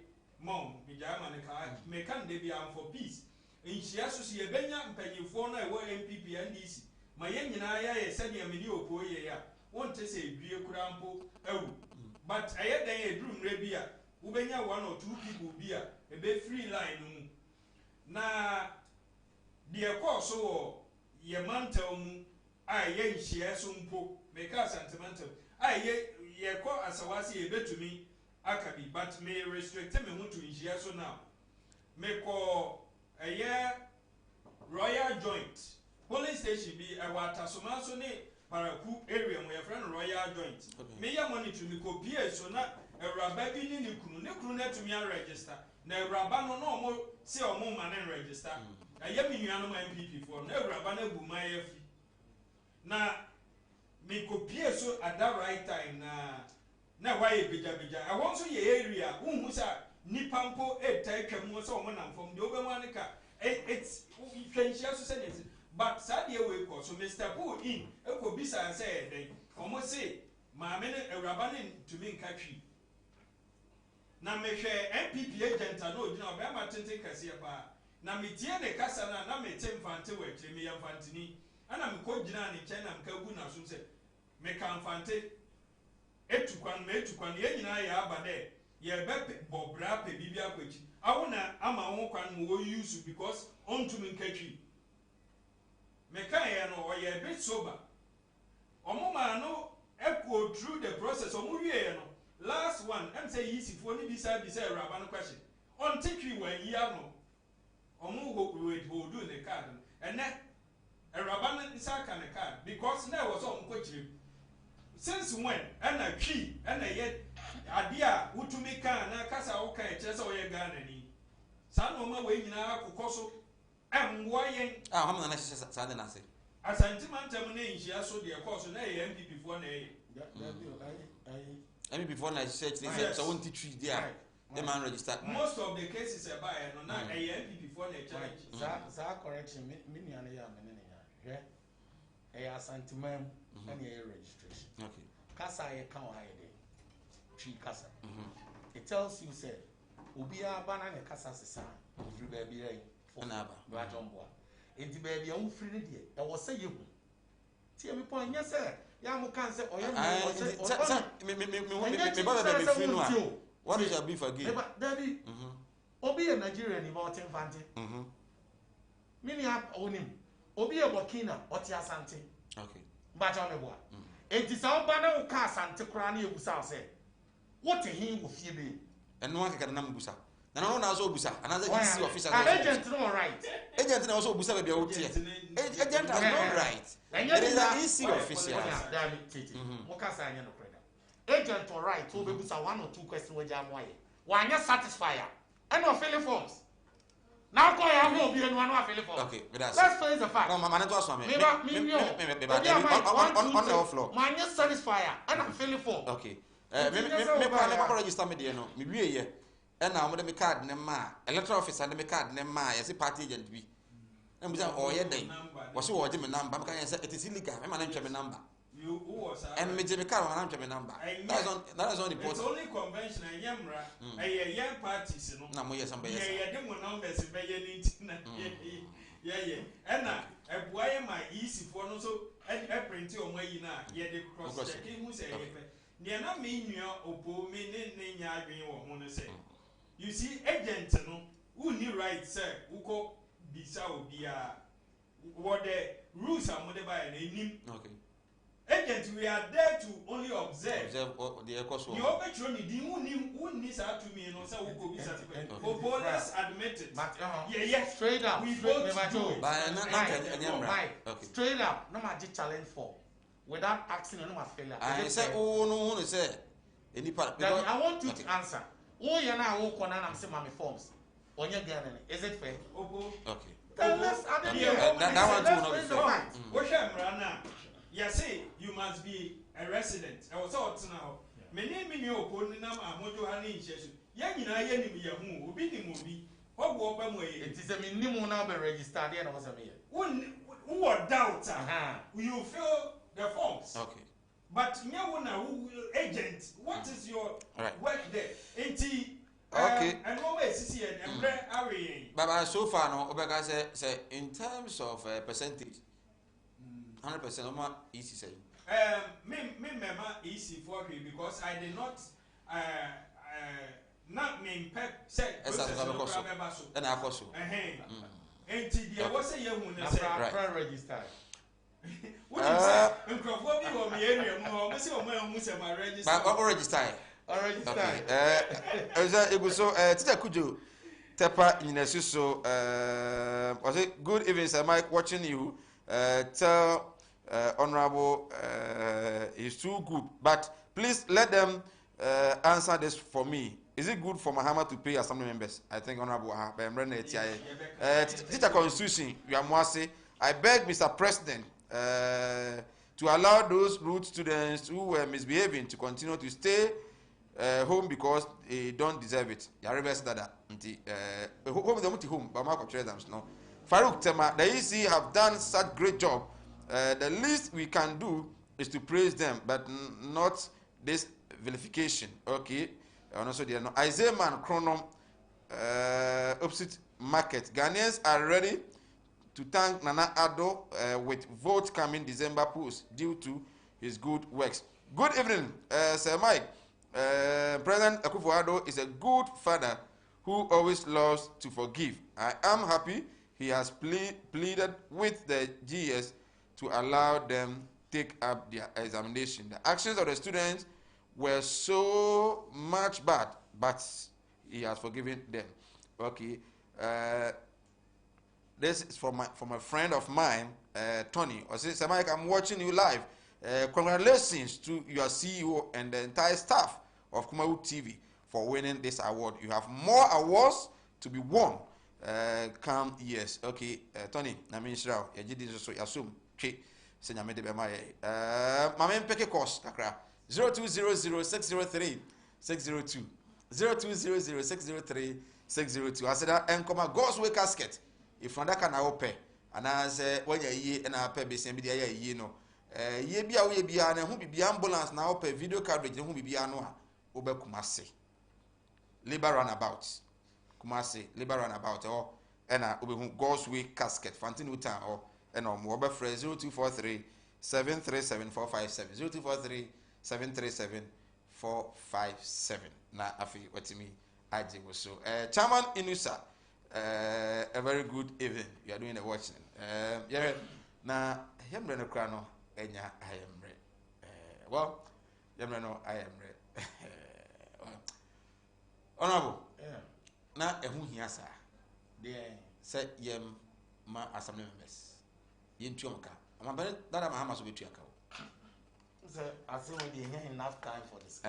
mom mi jai amanka. Me kan de bi am for peace. Enhia so se ye benya mpanyifo no e wo MPP NDC. Ma ye nyina ya ye se de menu opo ye ya. Wonte se edue kura mpo awu. But I had a room rebia, Ubenya 1 or 2 people be a be free line. Na dear course, so ye mantel, I yen share sumpo, make us sentimental. I ye call as I was a bit to me, Akabi, but may restrict me to share so now. May call a year Royal Joint Police Station be a water so Paraku area where friend Royal Joint. Me ya money to me copy so na a rabbi ni kunu to me register. Na rabba no mo say o mo man register. Aye me nuanu MPP for na rabba na bu my fi. Na me copy so at that right time na why beja. I want so ye area who sa nipa mpo etwa mu so o mo nam from de obema ka it's hwenhia so say but sadie we ko so Mr. Bull in eko bisa say den omo say ma me ne awraba ne tumi nkatwi na me hwe MPP agent na ogina oba ma tenten kase pa na me tie ne kasa na me te mfante we kire me yamfantini ana me ko gina ne nkyɛn na me ka gu na so say me ka mfante etukwan ye nyina ya aba de ye be bobra pe bibia kwachi awona ama ho kwan mo wo use because on tumi nkatwi Mekaya no or ye bit sober. Omuma no echo through the process. Omuye no last one. I'm say easy for ni bisa rabano question. On tiki when ye no. Omu will do the card. And then a rabano is a kind of card because now was on coaching. Since when and a key and a yet idea who to me can na casa okay chess or ye gun any. San Oma way na kukoso. Why how many Sunday Nancy? As sentimental name, she also the course on MP before any before I said so won't teach you there. The man registered. Most of the cases are by and not a MP before the church. That correction, many yeah. A sentiment and a registration. Okay. Casa a count tree casa. It tells you, say, Ubia banana casa sign, free baby. Anaba, Brajomboa. Enti baby, I'm free there. I was saying, Tia me point, yes, sir. Yamu can say, or what is your beef again? Daddy, Obi a Nigerian about Infante. Mini up on him. Obi a Burkina, or Tia Santi. Okay. Brajomboa. It is our banner car Santa Crani who say, what a him will feel me. And no one can number Busa. No, no, also Busa. Another EC officer. Agent no right. Agent also Busa be out here. Agent has no right. It is an EC officer. Mokasa anya no credit. Agent all right. So be Busa 1 or 2 questions we jam why. Why not satisfy? And no filling forms. Now call ya no be anyone no filling forms. Okay, let's face the fact. No, man to ask me. Me on the floor. Man just satisfy and I'm filling form. Okay. Me register me there no. Me wie ye. and now me card ne ma electoral officer ne me card ne ma yesi party agent bi and we say oh yeah day was so me number because say it is illegal me man me number you who was and me me card man me number that is on the it's only convention and yamra a parties no na mo yes somebody yeah dem numbers be ye ni na yeah and na ebuaye my easy for no so e print o mayi na ye de cross check who say ye fe ne na me nua obo me ne nya adwen wo ho no say you see agent no who need right say who go bisa obia what the rules are made by an enim. Okay. Agent, we are there to only observe. The ecoso. You opportunity, who needs to me, no, so who could be certified. For bonus admitted. Yeah, straight up. We vote to straight up, no matter challenge for. Without asking, no matter failure. I say, oh, no, say. Any part. I want you to answer. Oh, you're now, oh, Conan, I'm saying, mommy forms. On your gun, is it fair? Okay. That one too, no. What's your runner? Yes, you must be a resident. I was out now. Many million opponent nam amojo hani inchesu. Yeni na yeni mi yahu. Obi ni mobi. What will be more? It is a minimum now be registered. There was a million. Who are doubt? You fill the forms. Okay. But who agent? What is your work there? Okay. And always see and But so far, no. Obega say in terms of percentage. 100% of my easy say. Me easy for me because I did not not mean pep say and I also. And there was a young one say right register. What you say? Microphone or me area more say o my register. But register. Already so Tita Kujo Tepa Inesiso was it good evening sir Mike watching you tell honorable is too good but please let them answer this for me. Is it good for Mahama to pay assembly members? I think honorable Tita Constitution you are Mwase. I beg Mr. President to allow those root students who were misbehaving to continue to stay home because they don't deserve it. You reverse that. Home them to home, but Marco Traders no. Farouk Tema, the EC have done such great job. The least we can do is to praise them, but not this vilification. Okay. And also there no Isaiah Man Chronom opposite market. Ghanaians are ready to thank Nana Addo with vote coming December post due to his good works. Good evening, Sir Mike. President Akufo-Addo is a good father who always loves to forgive. I am happy he has pleaded with the GS to allow them take up their examination. The actions of the students were so much bad, but he has forgiven them. Okay. This is from a friend of mine, Tony. I say, Sir Mike, I'm watching you live. Congratulations to your CEO and the entire staff of Kumawu TV for winning this award. You have more awards to be won come years. Okay, Tony, na me nshira ya gidi so yasum twe se nyame de be ma ye. Mama mpeke course kakra 0200603602 0200603602 aseda enkoma God's way casket if ndaka na ope ana se wanya yie na pa be se bi ya yie no ye bia wo ye bia na hu bibia ambulance na ope video coverage hu bibia no a obe Kumasi labor runabout Kumasi labor runabout or ena obe hu God's way casket fantin utan or ena omo obe free 0243 737 457 0243 737 457 na afi watimi aje wo so Chairman Inusa a very good evening. You are doing the watching. Yeah, na yemre no kra no enya ayemre. Well, yemre no ayemre. Honorable. Yeah. Na ehu hia sa. There. Say yem ma assembly members. Yentu onka. Ama bere dada Mahama so betu aka. So I say we dey have enough time for this.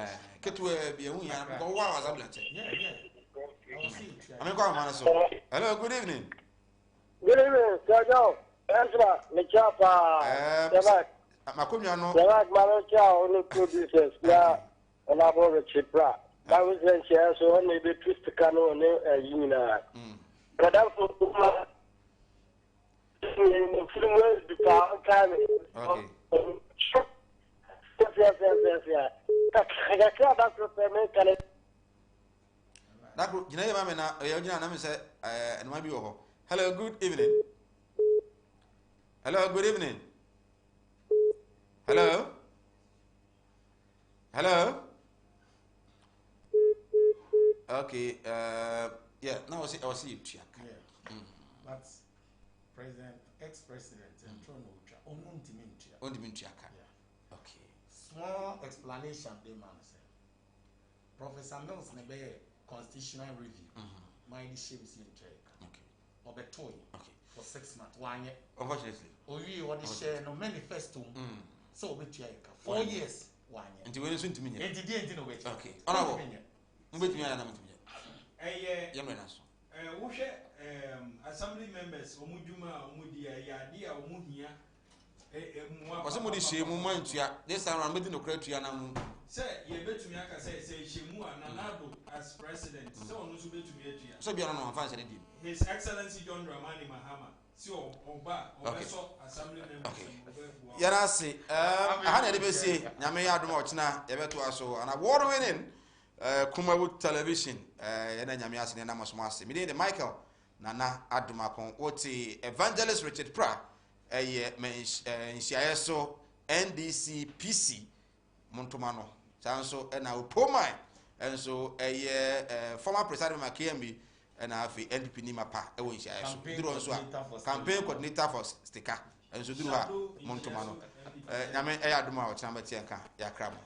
Ketwe bi ehu hia because wa assembly check. Yeah. Hello, good evening. Good evening, Sergio. Ezra, Michapa. Makumya no. Sergio, Manager, only producers. Yeah, elaborate Chipra. I was in share, so only the twist the canoe and Yina. But that's what the film was before coming. Okay. Yes. I can't that's what I make. That group, you know, I'm say, and might be over. Hello, good evening. Hello, good evening. Hello. Hello. Okay. Yeah. Now I see you, Chiak. Yeah. That's President, ex-president, and Tronucha. On Chiaka. Yeah. Okay. Small explanation, they man say. Professor Mills nebe constitutional review. My shame is in check. Okay. Obetoy. Okay. For 6 months. 1 year. Unfortunately. You what the share no manifesto. So obetoy 4 years. 1 year. And when you soon to me. And the no way. Okay. Honorable. With me, I'm not. Assembly members, Omujuma, Omudia, Yadia, Omuhia, Somebody say, Mumantia, this time I'm meeting the criteria. Say, you bet to me, I say, Shimua, Nanado as president, so no to be to me. So be on fancy. His Excellency John Dramani Mahama, so Oba, also Assembly members. Yarasi, I had a say, Yamea Dumochna, Ebetuaso, and award winning Kumawood television, and then Yamias and Amos Massey. Meaning the Michael Nana Adumakon, Oti Evangelist Richard Pra, a Nsiaeso NDC PC Montomano, Sanso, and now Pomai, and so a former president of KMB. And I have NDP Nimapa, campaign coordinator for Stika, and so do Montomano. Yame Ayaduma or Chambatiaka, Yakrama.